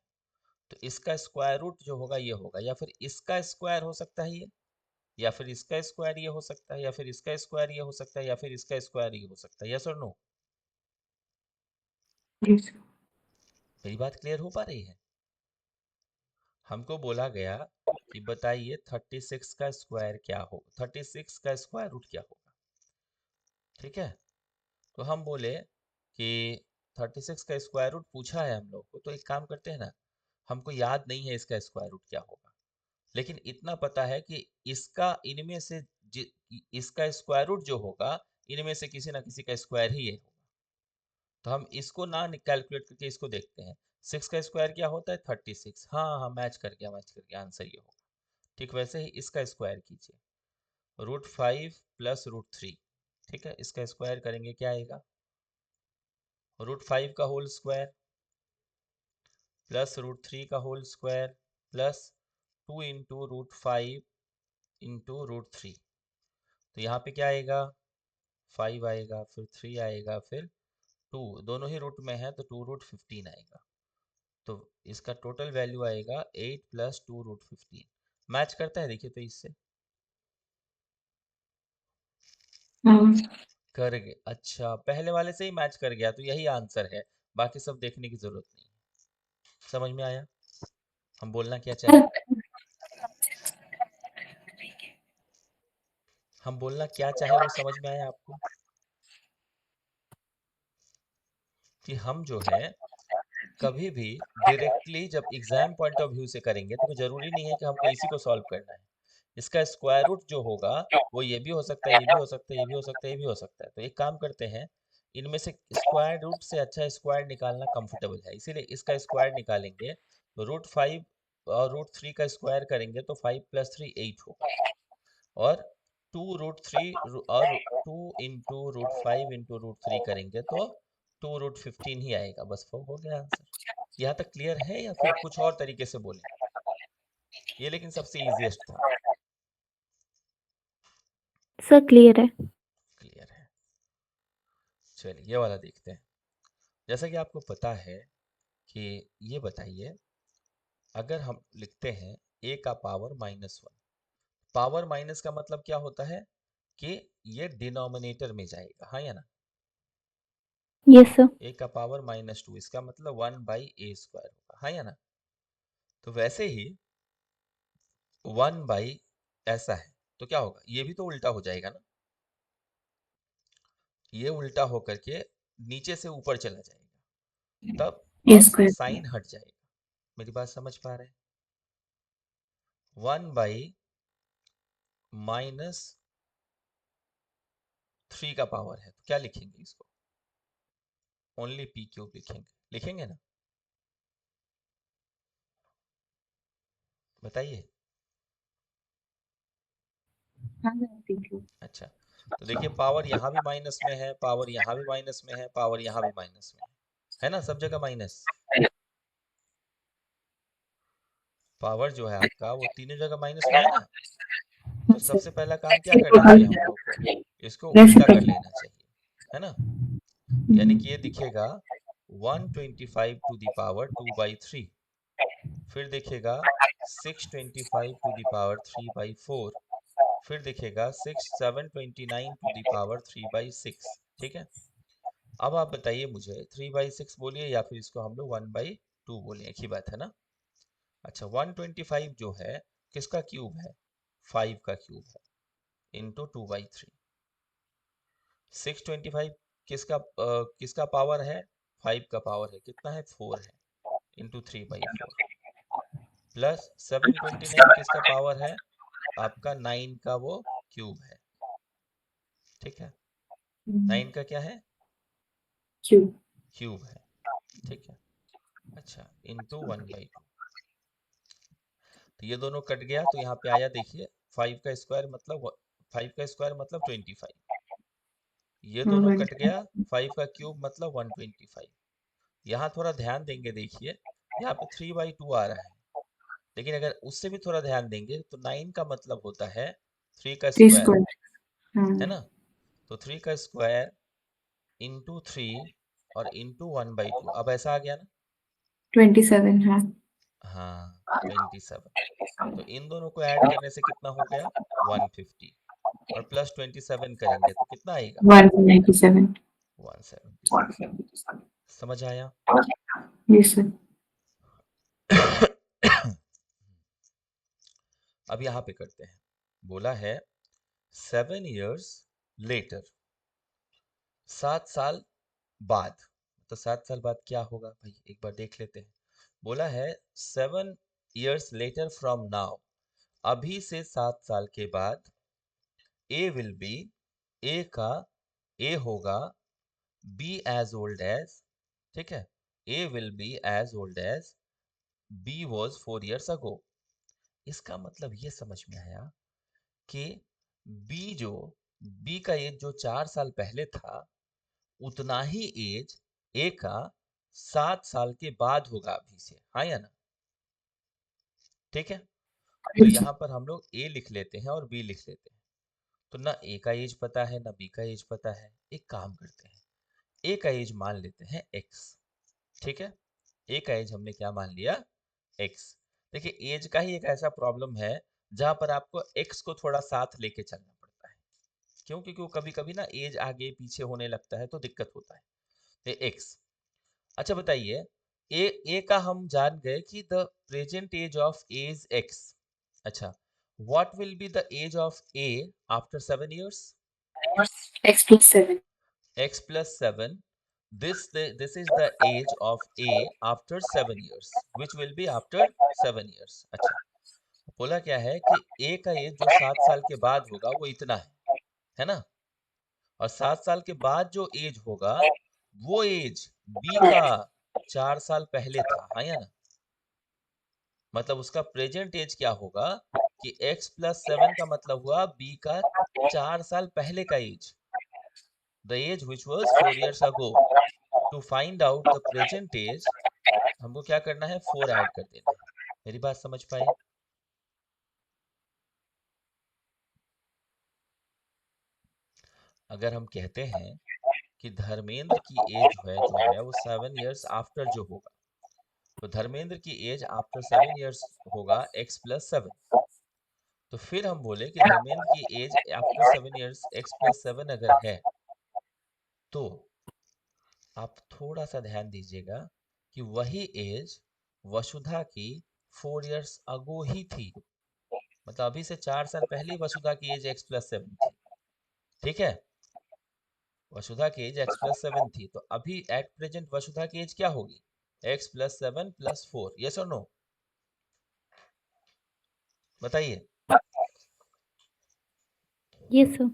तो इसका स्क्वायर रूट जो होगा ये होगा, या फिर इसका स्क्वायर हो सकता है ये, या फिर इसका स्क्वायर ये हो सकता है, या फिर इसका स्क्वायर ये हो सकता है, या फिर इसका स्क्वायर ये हो सकता है। यस और नो? जी सर। मेरी बात क्लियर हो पा रही है? हमको बोला गया कि बताइए 36 का स्क्वायर क्या हो, 36 का स्क्वायर रूट क्या होगा, ठीक है? तो हम बोले कि 36 का स्क्वायर रूट पूछा है हम लोग को, तो एक काम करते हैं ना, हमको याद नहीं है इसका स्क्वायर रूट क्या होगा, लेकिन इतना पता है कि इसका इनमें से इसका स्क्वायर रूट जो होगा इनमें से किसी ना किसी का स्क्वायर ही है होगा। तो हम इसको ना कैलकुलेट करके इसको देखते हैं, 6 का स्क्वायर क्या होता है 36। हाँ हाँ मैच कर गया, मैच कर गया, आंसर ये होगा। ठीक वैसे ही इसका स्क्वायर कीजिए, √5 प्लस √3, ठीक है? इसका स्क्वायर करेंगे क्या आएगा, √5 का होल स्क्वायर प्लस √3 का whole square plus 2 into √5 into √3। तो यहाँ पे क्या आएगा 5 आएगा, फिर 3 आएगा, फिर 2, दोनों ही रूट में है तो 2√15 आएगा। तो इसका टोटल वैल्यू आएगा 8 प्लस 2√15। मैच करता है देखिए तो इससे हाँ कर गए। अच्छा पहले वाले से ही मैच कर गया, तो यही आंसर है, बाकी सब देखने की जरूरत नहीं है। समझ में आया हम बोलना क्या चाहे? सर। हम बोलना क्या चाहे वो समझ में आया आपको? कि हम जो है कभी भी डायरेक्टली जब एग्जाम पॉइंट ऑफ व्यू से करेंगे तो जरूरी नहीं है कि हमको इसी को सॉल्व करना है। इसका स्क्वायर रूट जो होगा वो ये भी हो सकता है, ये भी हो सकता है, ये भी हो सकता है, ये भी हो सकता है। तो एक काम करते हैं, इनमें से स्क्वायर रूट से अच्छा स्क्वायर निकालना कंफर्टेबल है, इसीलिए इसका स्क्वायर निकालेंगे। तो √5 और √3 का स्क्वायर करेंगे तो 5 प्लस 3 8 होगा, और 2√3 और 2 इंटू √5 इंटू √3 करेंगे तो 2√15 ही आएगा। बस वो हो गया आंसर। यहाँ तक क्लियर है या फिर कुछ और तरीके से बोले? ये लेकिन सबसे इजीएस्ट था। सर क्लियर है। क्लियर है, चलिए ये वाला देखते हैं। जैसा कि आपको पता है कि ये बताइए, अगर हम लिखते हैं a का पावर -1, पावर माइनस का मतलब क्या होता है कि ये डिनोमिनेटर में जाएगा, हाँ या ना? Yes, sir. a का पावर -2, इसका मतलब 1/a² होगा, हाँ या ना? तो वैसे ही 1/ ऐसा है तो क्या होगा, ये भी तो उल्टा हो जाएगा ना, ये उल्टा होकर के नीचे से ऊपर चला जाएगा, तब A अब square. साइन हट जाएगा। मेरी बात समझ पा रहे हैं? 1/-3 का पावर है तो क्या लिखेंगे इसको? ओनली p³ लिखेंगे, लिखेंगे ना? बताइए। हाँ सर, ठीक है। अच्छा, तो देखिए पावर यहाँ भी माइनस में है, पावर यहाँ भी माइनस में है, पावर यहाँ भी माइनस में है ना? सब जगह माइनस। पावर जो है आपका वो तीनों जगह माइनस में है ना? तो हाँ सर। सबसे पहला काम क्या करना चाहिए हम लोग को? इसको उल्टा कर लेना चाहिए, है ना? यानी कि ये दिखेगा 125 टू द पावर 2/3, फिर दिखेगा 625 टू द पावर 3/4, फिर दिखेगा 729 टू द पावर 3/6। ठीक है, अब आप बताइए मुझे 3/6 बोलिए या फिर इसको हम लोग 1/2 बोले, एक ही बात है ना? अच्छा, 125 जो है किसका क्यूब है? 5 का क्यूब है, इंटू 2/3। 625 किसका पावर है? 5 का पावर है, कितना है? 4 है, इंटू 3/4। प्लस 729 किसका पावर है? आपका 9 का वो क्यूब है। ठीक है, 9 का क्या है? क्यों? क्यूब है। ठीक है, अच्छा, इंटू 1/2। तो ये दोनों कट गया तो यहाँ पे आया, देखिए 5 का स्क्वायर मतलब 5 का स्क्वायर मतलब 25, ये दोनों कट गया, 5 का क्यूब मतलब 125। यहाँ थोड़ा ध्यान देंगे, देखिए यहाँ पे 3/2 आ रहा है, लेकिन अगर उससे भी थोड़ा ध्यान देंगे तो 9 का मतलब होता है 3 का 3 स्क्वायर, स्क्वायर। है हाँ, ना? तो 3 का स्क्वायर इंटू 3 और इंटू 1/2, अब ऐसा आ गया ना? 27। हाँ, हाँ, 27। तो इन दोनों को ऐड करने से कितना हो गया? 150, और प्लस 27 करेंगे तो कितना आएगा? 197। 177। समझ आया? Yes sir. अब यहाँ पे करते हैं, बोला है 7 years later, 7 साल बाद। तो 7 साल बाद क्या होगा भाई, एक बार देख लेते हैं। बोला है 7 years later from now, अभी से 7 साल के बाद, A will be, A का A होगा be as old as, ठीक है, A will be as old as B was 4 years ago। इसका मतलब ये समझ में आया कि B जो B का एज जो 4 साल पहले था, उतना ही एज A का 7 साल के बाद होगा अभी से, हाँ या ना? ठीक है, तो यहाँ पर हम लोग A लिख लेते हैं और B लिख लेते हैं। तो ना A का एज पता है ना B का एज पता है, एक काम करते हैं, A का एज मान लेते हैं X। ठीक है, A का एज हमने क्या मान लिया? X। देखिए एज का ही एक ऐसा प्रॉब्लम है जहां पर आपको X को थोड़ा साथ लेके चलना पड़ता है, क्यों? क्योंकि कभी कभी ना एज आगे पीछे होने लगता है तो दिक्कत होता है। ये X। अच्छा बताइए, ए का हम जान गए कि the present age of A is X। अच्छा, what will be the age of A after 7 years? X plus 7. X plus 7, this is the age of A after 7 years, which will be after 7 years। अच्छा, बोला क्या है कि A का as जो 7 साल के बाद होगा वो इतना है ना? और 7 साल के बाद जो एज होगा वो एज B का 4 साल पहले था, हाँ या ना? मतलब उसका प्रेजेंट एज क्या होगा कि x plus 7 का मतलब हुआ B का 4 साल पहले का as, the age which was 4 years ago। To find out the present age, हमको क्या करना है? 4 ऐड कर देना है। मेरी बात समझ पाए? अगर हम कहते हैं कि धर्मेंद्र की एज जो है वो 7 इयर्स आफ्टर जो होगा, तो धर्मेंद्र की एज आफ्टर 7 इयर्स होगा x+7। तो फिर हम बोले कि धर्मेंद्र की एज आफ्टर 7 इयर्स x+7 अगर है, तो आप थोड़ा सा ध्यान दीजिएगा कि वही एज वसुधा की 4 इयर्स अगो ही थी। मतलब अभी से 4 साल पहले वसुधा की एज x+7 थी। ठीक है, वसुधा की एज x+7 थी, तो अभी एट प्रेजेंट वसुधा की एज क्या होगी? x+7 + 4। यस और नो? बताइए। Yes, sir.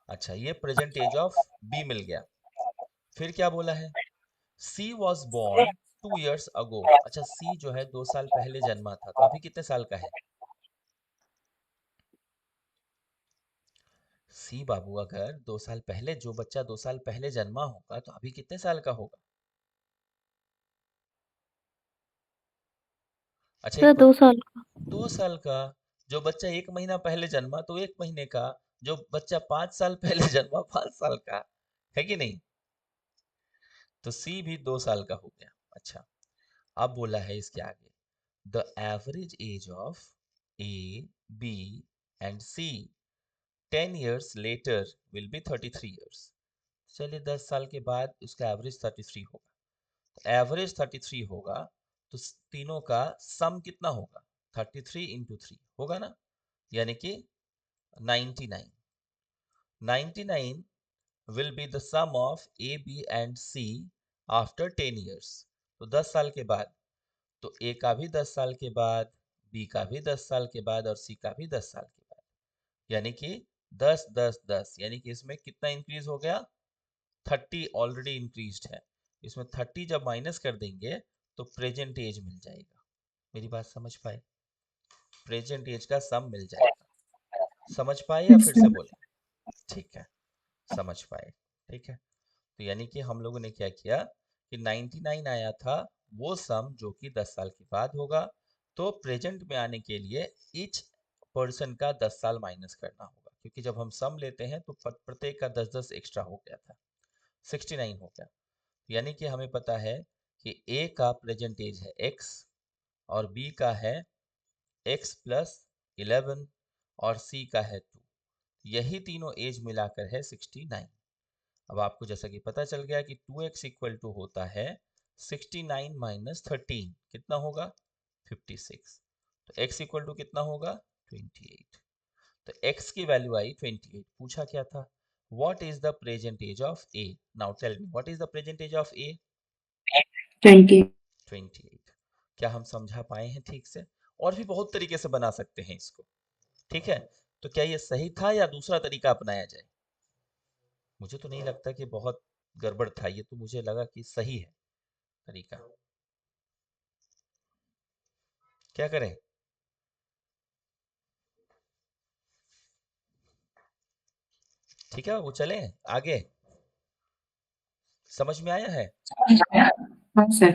अच्छा, ये प्रेजेंट एज ऑफ बी मिल गया। फिर क्या बोला है? सी वॉज बोर्न 2 इयर्स अगो। अच्छा, सी जो है 2 साल पहले जन्मा था, तो अभी कितने साल का है? सी बाबू, अगर 2 साल पहले, जो बच्चा 2 साल पहले जन्मा होगा, तो अभी कितने साल का होगा? अच्छा, Sir, 2 साल का. 2 साल का। जो बच्चा 1 महीना पहले जन्मा, तो 1 महीने का। जो बच्चा 5 साल पहले जन्मा, 5 साल का। है कि नहीं? तो सी भी 2 साल का हो गया। अच्छा, अब बोला है इसके आगे, the average age of A, B and C 10 years later will be 33 years। चलिए 10 साल के बाद उसका एवरेज 33 होगा। तो एवरेज 33 होगा, तो तीनों का सम कितना होगा? 33 इंटू 3 होगा ना, यानी कि 99। 99 will be the sum of A, B and C after 10 years। तो 10 साल के बाद, तो A का भी 10 साल के बाद, B का भी 10 साल के बाद और C का भी 10 साल के बाद, यानी कि 10 10 10, यानी कि इसमें कितना इंक्रीज हो गया? 30 ऑलरेडी इंक्रीज्ड है। इसमें 30 जब माइनस कर देंगे तो प्रेजेंट एज मिल जाएगा। मेरी बात समझ पाए? प्रेजेंट एज का सम मिल जाएगा। समझ पाए या फिर से बोले? ठीक है, समझ पाए। ठीक है, तो यानी कि हम लोगों ने क्या किया कि 99 आया था, वो सम जो कि 10 साल के बाद होगा, तो प्रेजेंट में आने के लिए ईच पर्सन का 10 साल माइनस करना होगा, क्योंकि जब हम सम लेते हैं तो प्रत्येक का 10-10 एक्स्ट्रा हो गया था, 69 हो गया। यानी कि हमें पता है कि ए का प्रेजेंट एज है x और बी का है x+11 और सी का है 2। यही तीनों एज मिलाकर है 69। अब आपको जैसा कि पता चल गया कि 2x इक्वल टू होता है 69 माइनस 13, कितना होगा? 56। तो x इक्वल टू कितना होगा? 28। तो x की वैल्यू आई 28। पूछा क्या था? What is the present age of a? Now tell me, what is the present age of a? 20। 28। क्या हम समझा पाए हैं ठीक से? और भी बहुत तरीके से बना सकते हैं इसको। ठीक है, तो क्या ये सही था या दूसरा तरीका अपनाया जाए? मुझे तो नहीं लगता कि बहुत गड़बड़ था, ये तो मुझे लगा कि सही है तरीका। क्या करें? ठीक है, वो चलें आगे। समझ में आया है? हाँ सर।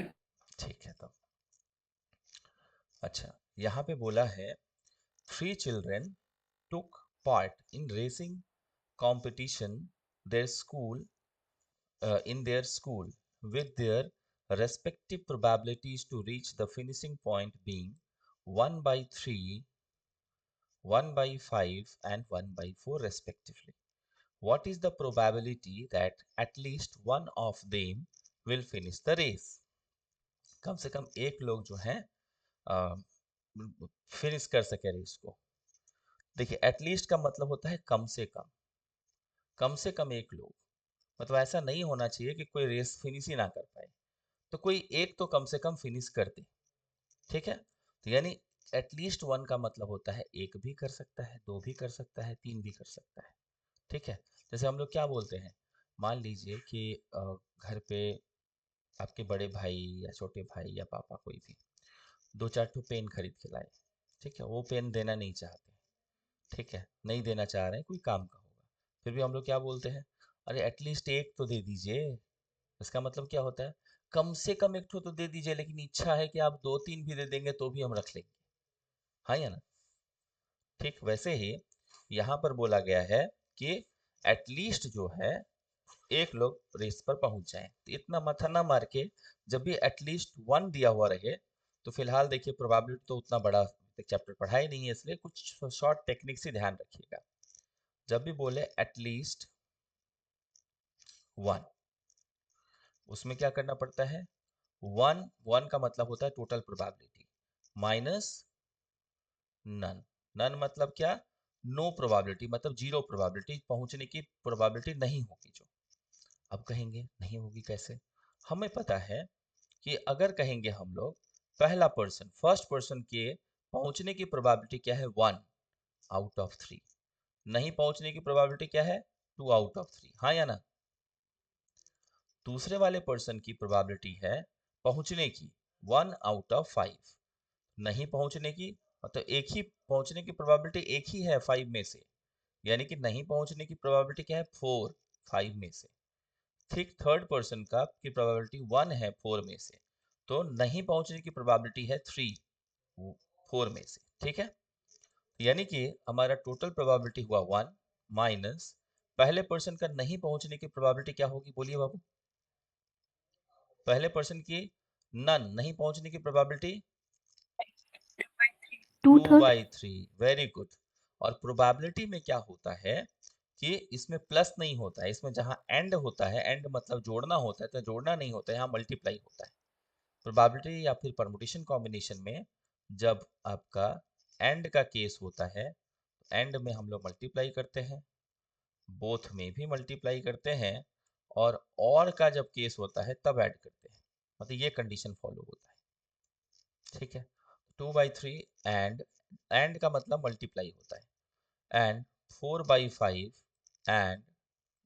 ठीक है, तो अच्छा, यहाँ पे बोला है 3 children took part in racing competition their school in their school with their respective probabilities to reach the finishing point being 1/3, 1/5 and 1/4 respectively। What is the probability that at least one of them will finish the race? कम से कम एक लोग जो है finish कर सके race को। देखिए, at least का मतलब होता है कम से कम, कम से कम एक लोग। मतलब ऐसा नहीं होना चाहिए कि कोई रेस फिनिश ही ना कर पाए, तो कोई एक तो कम से कम फिनिश कर दे। ठीक है, तो यानी एटलीस्ट वन का मतलब होता है एक भी कर सकता है, दो भी कर सकता है, तीन भी कर सकता है। ठीक है, जैसे हम लोग क्या बोलते हैं, मान लीजिए कि घर पे आपके बड़े भाई या छोटे भाई या पापा कोई भी 2-4 ठो पेन खरीद के लाए। ठीक है, वो पेन देना नहीं चाहते। ठीक है, नहीं देना चाह रहे हैं, कोई काम का होगा, फिर भी हम लोग क्या बोलते हैं? अरे एटलीस्ट एक तो दे दीजिए। इसका मतलब क्या होता है? कम से कम एक ठो तो दे दीजिए, लेकिन इच्छा है कि आप 2-3 भी दे देंगे तो भी हम रख लेंगे। हाँ या ना? ठीक वैसे ही यहाँ पर बोला गया है कि एटलीस्ट जो है एक लोग रेस पर पहुंच जाएं। तो इतना माथा ना मार के, जब भी एटलीस्ट 1 दिया हुआ रहे, तो फिलहाल देखिए प्रोबेबिलिटी तो उतना बड़ा चैप्टर पढ़ा ही नहीं है, इसलिए कुछ शॉर्ट टेक्निक से ध्यान रखिएगा। जब भी बोले एटलीस्ट 1, उसमें क्या करना पड़ता है, 1 का मतलब होता है total probability minus none. None मतलब क्या, नो प्रोबेबिलिटी, मतलब 0 प्रोबेबिलिटी, पहुंचने की प्रोबेबिलिटी नहीं होगी जो। अब कहेंगे नहीं होगी कैसे, हमें पता है कि अगर कहेंगे हम लोग पहला पर्सन, फर्स्ट पर्सन के पहुंचने की प्रोबेबिलिटी क्या है, 1 आउट ऑफ 3, नहीं पहुंचने की प्रोबेबिलिटी क्या है, 2 आउट ऑफ 3, हाँ या ना। दूसरे वाले पर्सन की प्रोबेबिलिटी है पहुंचने की 1 आउट ऑफ 5, नहीं पहुंचने की, मतलब एक ही पहुंचने की प्रोबेबिलिटी एक ही है 5 में से, यानी कि नहीं पहुंचने की प्रोबेबिलिटी क्या है, 4 5 में से। ठीक थर्ड पर्सन का की प्रोबेबिलिटी 1 है 4 में से, तो नहीं पहुंचने की प्रोबेबिलिटी है 3 4 में से, ठीक है। यानी कि हमारा टोटल प्रोबेबिलिटी हुआ 1 माइनस पहले पर्सन का नहीं पहुंचने की प्रोबेबिलिटी क्या होगी, बोलिए बाबू। पहले पर्सन की नन, नहीं पहुंचने की प्रोबेबिलिटी 2 2/3 बाई 3, वेरी गुड। और प्रोबेबिलिटी में क्या होता है कि इसमें प्लस नहीं होता है, इसमें जहां एंड होता है, एंड मतलब जोड़ना होता है, तो जोड़ना नहीं होता है, यहाँ मल्टीप्लाई होता है। प्रोबेबिलिटी या फिर परमुटेशन कॉम्बिनेशन में जब आपका एंड का केस होता है, एंड में हम लोग मल्टीप्लाई करते हैं, बोथ में भी मल्टीप्लाई करते हैं, और का जब केस होता है तब ऐड करते हैं, मतलब ये कंडीशन फॉलो होता है, ठीक है। 2/3 एंड का मतलब मल्टीप्लाई होता है, एंड 4/5 एंड,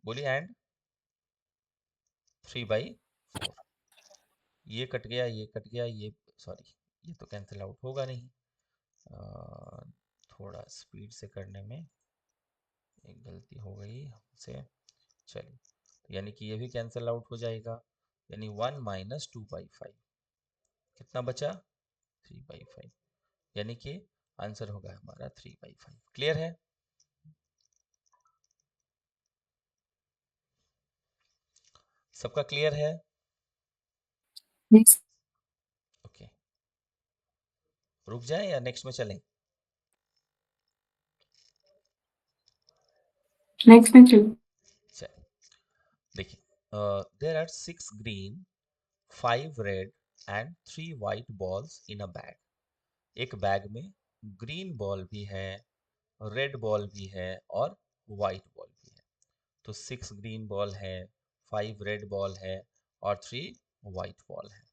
बोलिए एंड 3/4, ये कट गया, ये कट गया, ये सॉरी, ये तो कैंसिल आउट होगा नहीं, थोड़ा स्पीड से करने में एक गलती हो गई हमसे, चलिए, यानी कि ये भी कैंसिल आउट हो जाएगा, यानी 1 माइनस 2/5, कितना बचा, 3/5, यानी कि आंसर होगा हमारा 3/5। क्लियर है, सबका क्लियर है, नेक्स्ट ओके। रुक जाए या नेक्स्ट में चलें, नेक्स्ट में चलो। चलिए देखिए, there are 6 green 5 red and 3 white balls in a bag. एक बैग में ग्रीन बॉल भी है, रेड बॉल भी है और वाइट बॉल भी है। तो 6 ग्रीन बॉल है, 5 रेड बॉल है और 3 वाइट बॉल है।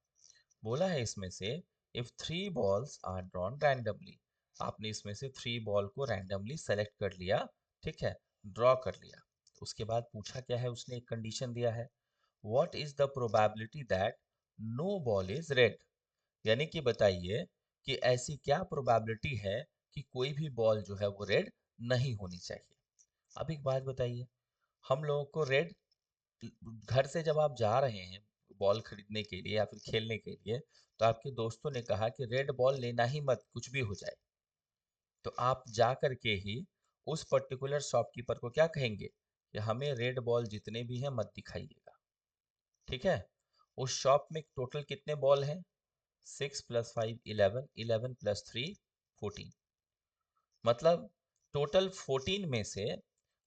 बोला है इसमें से if 3 balls are drawn randomly, आपने इसमें से 3 बॉल को रैंडमली सेलेक्ट कर लिया, ठीक है, ड्रॉ कर लिया। उसके बाद पूछा क्या है, उसने एक कंडीशन दिया है, what is the probability that no ball is red, यानी कि बताइए कि ऐसी क्या प्रोबेबिलिटी है कि कोई भी बॉल जो है वो रेड नहीं होनी चाहिए। अब एक बात बताइए, हम लोगों को रेड, घर से जब आप जा रहे हैं बॉल खरीदने के लिए या फिर खेलने के लिए, तो आपके दोस्तों ने कहा कि रेड बॉल लेना ही मत, कुछ भी हो जाए, तो आप जा करके ही उस पर्टिकुलर शॉपकीपर को क्या कहेंगे कि हमें रेड बॉल जितने भी हैं मत दिखाइएगा, ठीक है। उस शॉप में टोटल कितने बॉल हैं, 6 + 5 11, 11 + 3 14, मतलब टोटल 14 में से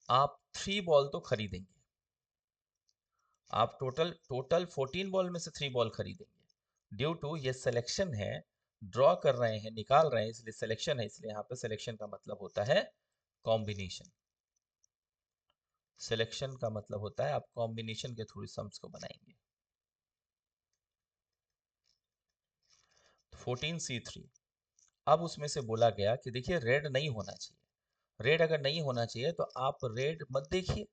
आप 3 बॉल तो खरीदेंगे, आप टोटल टोटल 14 बॉल में से 3 बॉल खरीदेंगे। ड्यू टू ये सिलेक्शन है, ड्रॉ कर रहे हैं, निकाल रहे हैं, इसलिए सिलेक्शन है, इसलिए यहाँ पे सिलेक्शन का मतलब होता है कॉम्बिनेशन। सिलेक्शन का मतलब होता है आप कॉम्बिनेशन के थ्रू सम्स को बनाएंगे। 14C3, अब उसमें से बोला गया कि देखिए रेड नहीं होना चाहिए, रेड अगर नहीं होना चाहिए तो आप रेड मत देखिए।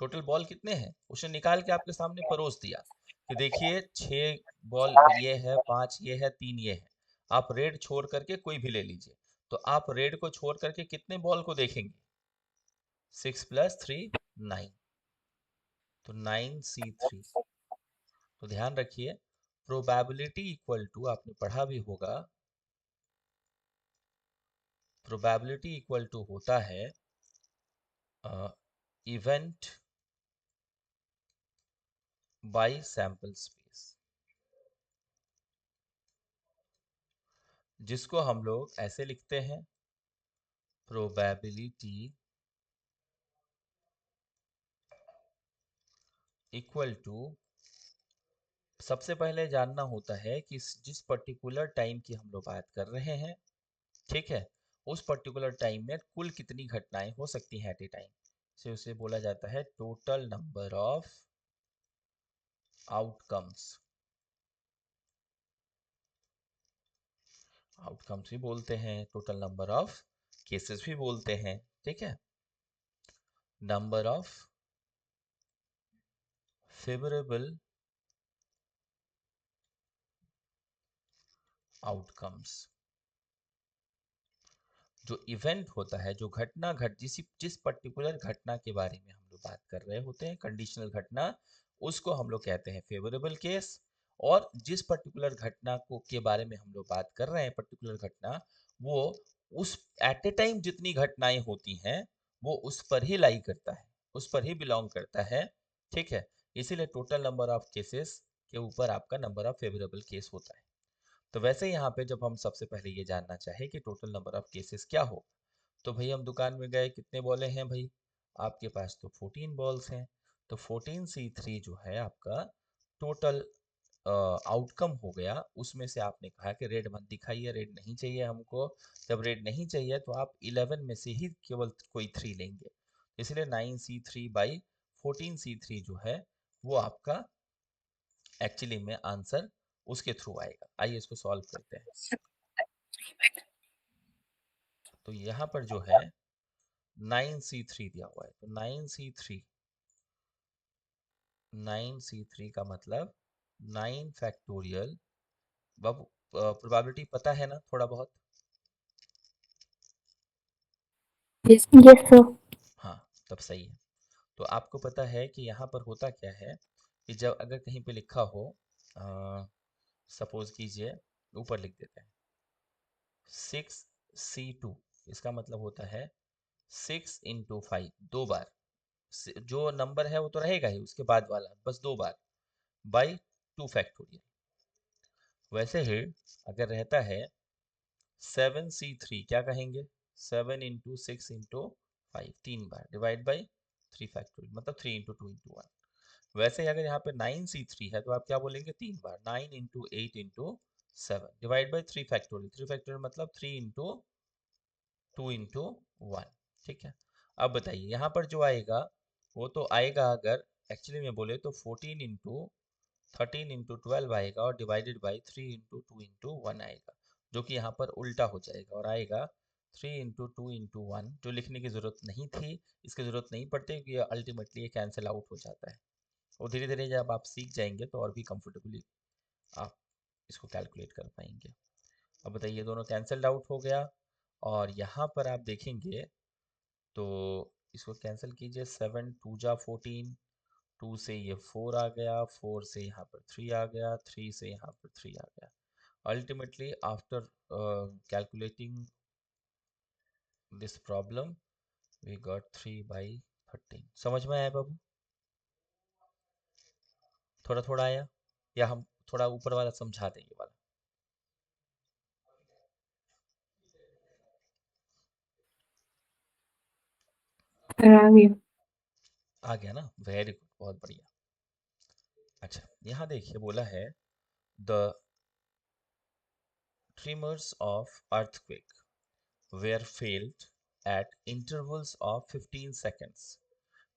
टोटल बॉल कितने हैं उसने निकाल के आपके सामने परोस दिया कि देखिए 6 बॉल ये है, 5 ये है, 3 ये है, आप रेड छोड़ करके कोई भी ले लीजिए। तो आप रेड को छोड़ करके कितने बॉल को देखेंगे, 6 + 3 9, तो 9C3। तो ध्यान रखिए प्रोबेबिलिटी इक्वल टू, आपने पढ़ा भी होगा, प्रोबेबिलिटी इक्वल टू होता है इवेंट बाई सैंपल स्पेस, जिसको हम लोग ऐसे लिखते हैं, प्रोबेबिलिटी इक्वल टू, सबसे पहले जानना होता है कि जिस पर्टिकुलर टाइम की हम लोग बात कर रहे हैं, ठीक है, उस पर्टिकुलर टाइम में कुल कितनी घटनाएं हो सकती हैं एट ए टाइम, से उसे बोला जाता है total number of outcomes. Outcomes भी बोलते हैं, टोटल नंबर ऑफ केसेस भी बोलते हैं, ठीक है। नंबर ऑफ फेवरेबल आउटकम्स, जो इवेंट होता है, जो घटना जिस पर्टिकुलर घटना के बारे में हम लोग बात कर रहे होते हैं, कंडीशनल घटना, उसको हम लोग कहते हैं फेवरेबल केस। और जिस पर्टिकुलर घटना को के बारे में हम लोग बात कर रहे हैं, पर्टिकुलर घटना, वो उस एट ए टाइम जितनी घटनाएं होती हैं वो उस पर ही लाई करता है, उस पर ही बिलोंग करता है, ठीक है। इसीलिए टोटल नंबर ऑफ केसेस के ऊपर आपका नंबर ऑफ फेवरेबल केस होता है। तो वैसे यहाँ पे जब हम सबसे पहले ये जानना चाहे कि टोटल नंबर ऑफ केसेस क्या हो, तो भाई हम दुकान में गए, कितने बॉले हैं भाई, आपके पास तो 14 बॉल्स हैं, तो 14C3 जो है आपका टोटल आउटकम हो गया। उसमें से आपने कहा कि रेड मत दिखाइए, रेड नहीं चाहिए हमको। जब रेड नहीं चाहिए तो आप 11 में से ही केवल कोई 3 लेंगे, इसलिए 9C3 बाई 14C3 जो है वो आपका एक्चुअली में आंसर उसके थ्रू आएगा। आइए इसको सॉल्व करते हैं। तो यहाँ पर जो है 9C3 दिया हुआ है, तो 9C3 का मतलब 9 फैक्टोरियल। अब प्रोबेबिलिटी पता है ना थोड़ा बहुत? Yes, sir. हाँ, तब सही है। तो आपको पता है कि यहाँ पर होता क्या है कि जब अगर कहीं पे लिखा हो, सपोज कीजिए, ऊपर लिख देते हैं 6C2, इसका मतलब होता है 6 × 5, 2 बार, जो नंबर है वो तो रहेगा ही, उसके बाद वाला बस 2 बार, बाई 2 फैक्टोरियल। वैसे ही अगर रहता है 7C3, क्या कहेंगे, 7 × 6 × 5, 3 बार, डिवाइड बाई 3 फैक्टोरियल, मतलब 3 × 2 × 1। वैसे ही अगर यहाँ पे 9C3 है तो आप क्या बोलेंगे, 3 बार, 9 × 8 × 7, डिवाइड बाई 3 फैक्टोरियल, 3 फैक्टोरियल मतलब 3 × 2 × 1, ठीक है। अब बताइए यहाँ पर जो आएगा वो तो आएगा, अगर एक्चुअली में बोले तो 14 × 13 × 12 आएगा, और डिवाइडेड बाई 3 × 2 × 1 आएगा, जो कि यहाँ पर उल्टा हो जाएगा और आएगा 3 × 2 × 1, जो लिखने की ज़रूरत नहीं थी, इसकी ज़रूरत नहीं पड़ती क्योंकि अल्टीमेटली ये कैंसिल आउट हो जाता है। और धीरे धीरे जब आप सीख जाएंगे तो और भी कंफर्टेबली आप इसको कैलकुलेट कर पाएंगे। अब बताइए, दोनों कैंसिल आउट हो गया, और यहाँ पर आप देखेंगे तो इसको कैंसिल कीजिए, 7 × 2 = 14, 2 से ये 4 आ गया, 4 से यहाँ पर 3 आ गया, 3 से यहाँ पर 3 आ गया। Ultimately after calculating this problem we got 3/13। समझ में आया बाबू? थोड़ा थोड़ा आया, या हम थोड़ा ऊपर वाला समझा देंगे वाला? आ गया ना, वेरी गुड, बहुत बढ़िया। अच्छा, यहाँ देखिए बोला है the tremors of earthquake were felt at intervals of 15 seconds।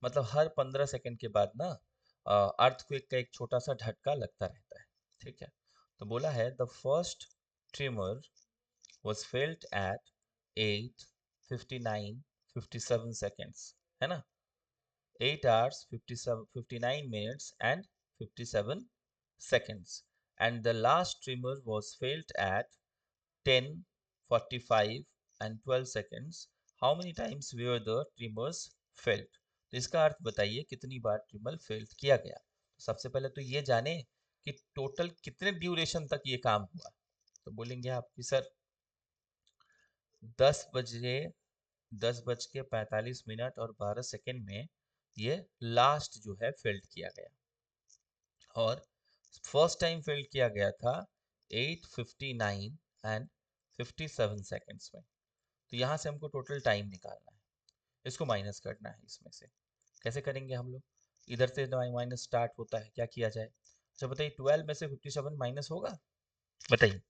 मतलब हर 15 सेकंड के बाद ना अर्थक्वेक का एक छोटा सा झटका लगता रहता है, ठीक है। तो बोला है the first trimmer was felt at 8, 59, 57 seconds, है ना, 8 hours 57 59 minutes and 57 seconds, and the last tremor was felt at 10, 45 and 12 seconds। How many times were the tremors felt? तो इसका अर्थ बताइए कितनी बार ट्रिमर फेल्ट किया गया। सबसे पहले तो ये जाने कि टोटल कितने ड्यूरेशन तक ये काम हुआ। तो बोलेंगे आप कि सर 10:45 और 12 सेकंड में ये लास्ट जो है फेल्ट किया गया। और फर्स्ट टाइम फिल किया गया था 8:59 एंड 57 सेकेंड्स में। तो यहाँ से हमको टोटल टाइम निकालना है, इसको माइनस करना है इसमें से। कैसे करेंगे हम लोग? इधर से माइनस स्टार्ट होता है, क्या किया जाए? अच्छा बताइए, 12 में से 57 माइनस होगा? बताइए,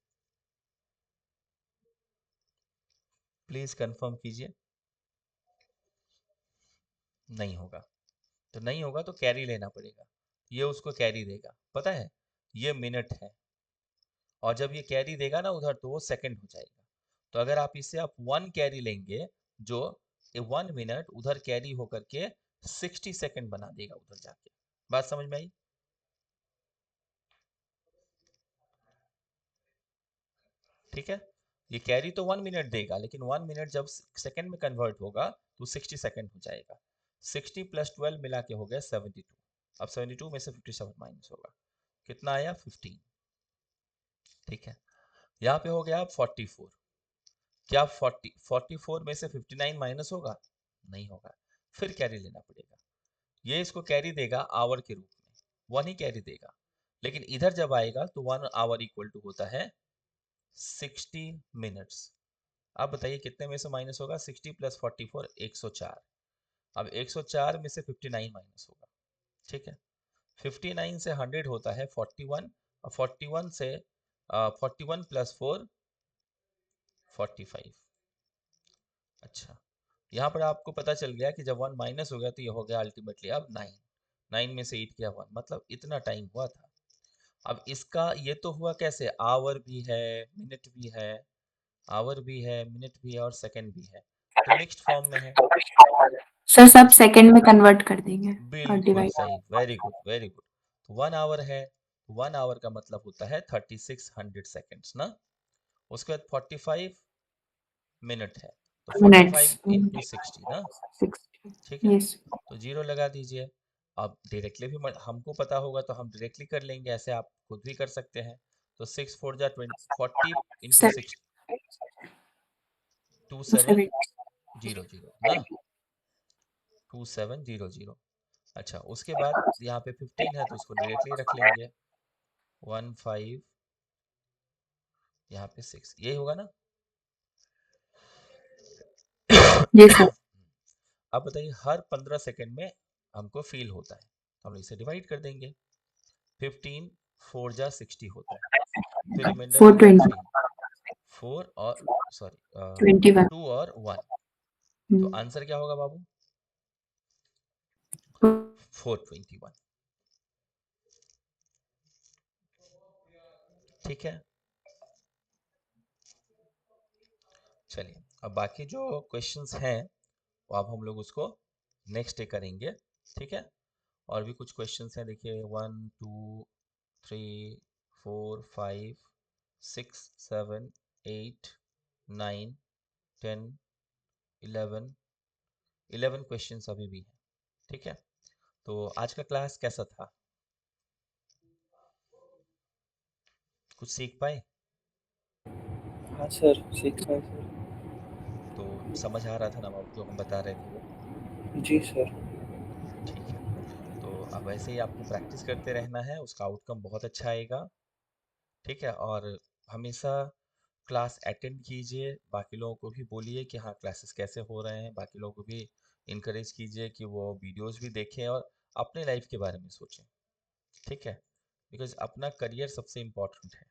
प्लीज कंफर्म कीजिए। नहीं होगा। तो नहीं होगा तो कैरी लेना पड़ेगा, ये उसको कैरी देगा, पता है ये मिनट है, और जब ये कैरी देगा ना उधर तो वो सेकंड हो जाएगा। तो अगर आप इससे आप 1 कैरी लेंगे, जो 1 मिनट उधर कैरी होकर के 60 सेकंड बना देगा उधर जाके। बात समझ में आई? ठीक है, ये कैरी तो 1 मिनट देगा, लेकिन 1 मिनट जब सेकंड में कन्वर्ट होगा तो 60 सेकंड हो जाएगा। 60 + 12 मिला के हो गया 72। अब 72 में से 57 माइनस होगा, कितना आया? 15। ठीक है, यहाँ पे हो गया अब 44। क्या 44 में से 59 माइनस होगा? नहीं होगा, फिर कैरी लेना पड़ेगा। ये इसको कैरी देगा आवर के रूप में, 1 ही कैरी देगा, लेकिन इधर जब आएगा तो 1 आवर इक्वल टू होता है 60 मिनट्स। अब बताइए कितने में से माइनस होगा? 60 + 44 104। अब 104 में से 59 माइनस होगा। ठीक है, 59 से 100 होता है 41, और 41 से 41 + 4 45। अच्छा, यहाँ पर आपको पता चल गया कि जब 1 माइनस हो गया तो ये हो गया अल्टीमेटली अब 9। 9 में से 8 किया 1, मतलब इतना टाइम हुआ था। अब इसका ये तो हुआ कैसे? आवर भी है, मिनट भी है, आवर भी है, मिनट भी है और सेकंड भी है, तो मिक्स्ड फॉर्म में है। सर सब सेकंड में कन्वर्ट कर देंगे और बिल्कुल डिवाइड। सही, वेरी गुड वेरी गुड। तो 1 आवर है, 1 आवर का मतलब होता है 3600 सेकेंड्स ना। उसके बाद 45 मिनट है, तो 45 मिनट्स × 60 ना। 60। ठीक है, यस तो 0 लगा दीजिए। अब डायरेक्टली भी हमको पता होगा तो हम डायरेक्टली कर लेंगे, ऐसे आप खुद भी कर सकते हैं। तो 6 4 जा 20, 40 × 60 2700 ना, 2700। अच्छा, उसके बाद यहाँ पे 15 है तो उसको डायरेक्टली रख लेंगे, 15 यहाँ पे 6, यही होगा ना। जी सर। अब बताइए, हर 15 सेकंड में हमको फील होता है, तो हम इसे डिवाइड कर देंगे। 15 4 जा 60 होता है, फिर रिमाइंडर हो गया 3, 4 और सॉरी 21 2 और 1, तो आंसर क्या होगा बाबू? 421। ठीक है, चलिए अब बाकी जो क्वेश्चंस हैं वो अब हम लोग उसको नेक्स्ट डे करेंगे। ठीक है, और भी कुछ क्वेश्चंस हैं, देखिए 1 2 3 4 5 6 7 8 9 10 11 क्वेश्चंस अभी भी हैं। ठीक है, तो आज का क्लास कैसा था? कुछ सीख पाए? हाँ सर, सीख रहा है सर। तो समझ आ रहा था ना बाबू जो हम बता रहे थे वो? जी सर। ठीक है, तो अब ऐसे ही आपको प्रैक्टिस करते रहना है, उसका आउटकम बहुत अच्छा आएगा। ठीक है, और हमेशा क्लास अटेंड कीजिए, बाकी लोगों को भी बोलिए कि हाँ क्लासेस कैसे हो रहे हैं, बाकी लोगों को भी इनकरेज कीजिए कि वो वीडियोस भी देखें और अपने लाइफ के बारे में सोचें। ठीक है, बिकॉज अपना करियर सबसे इम्पोर्टेंट है।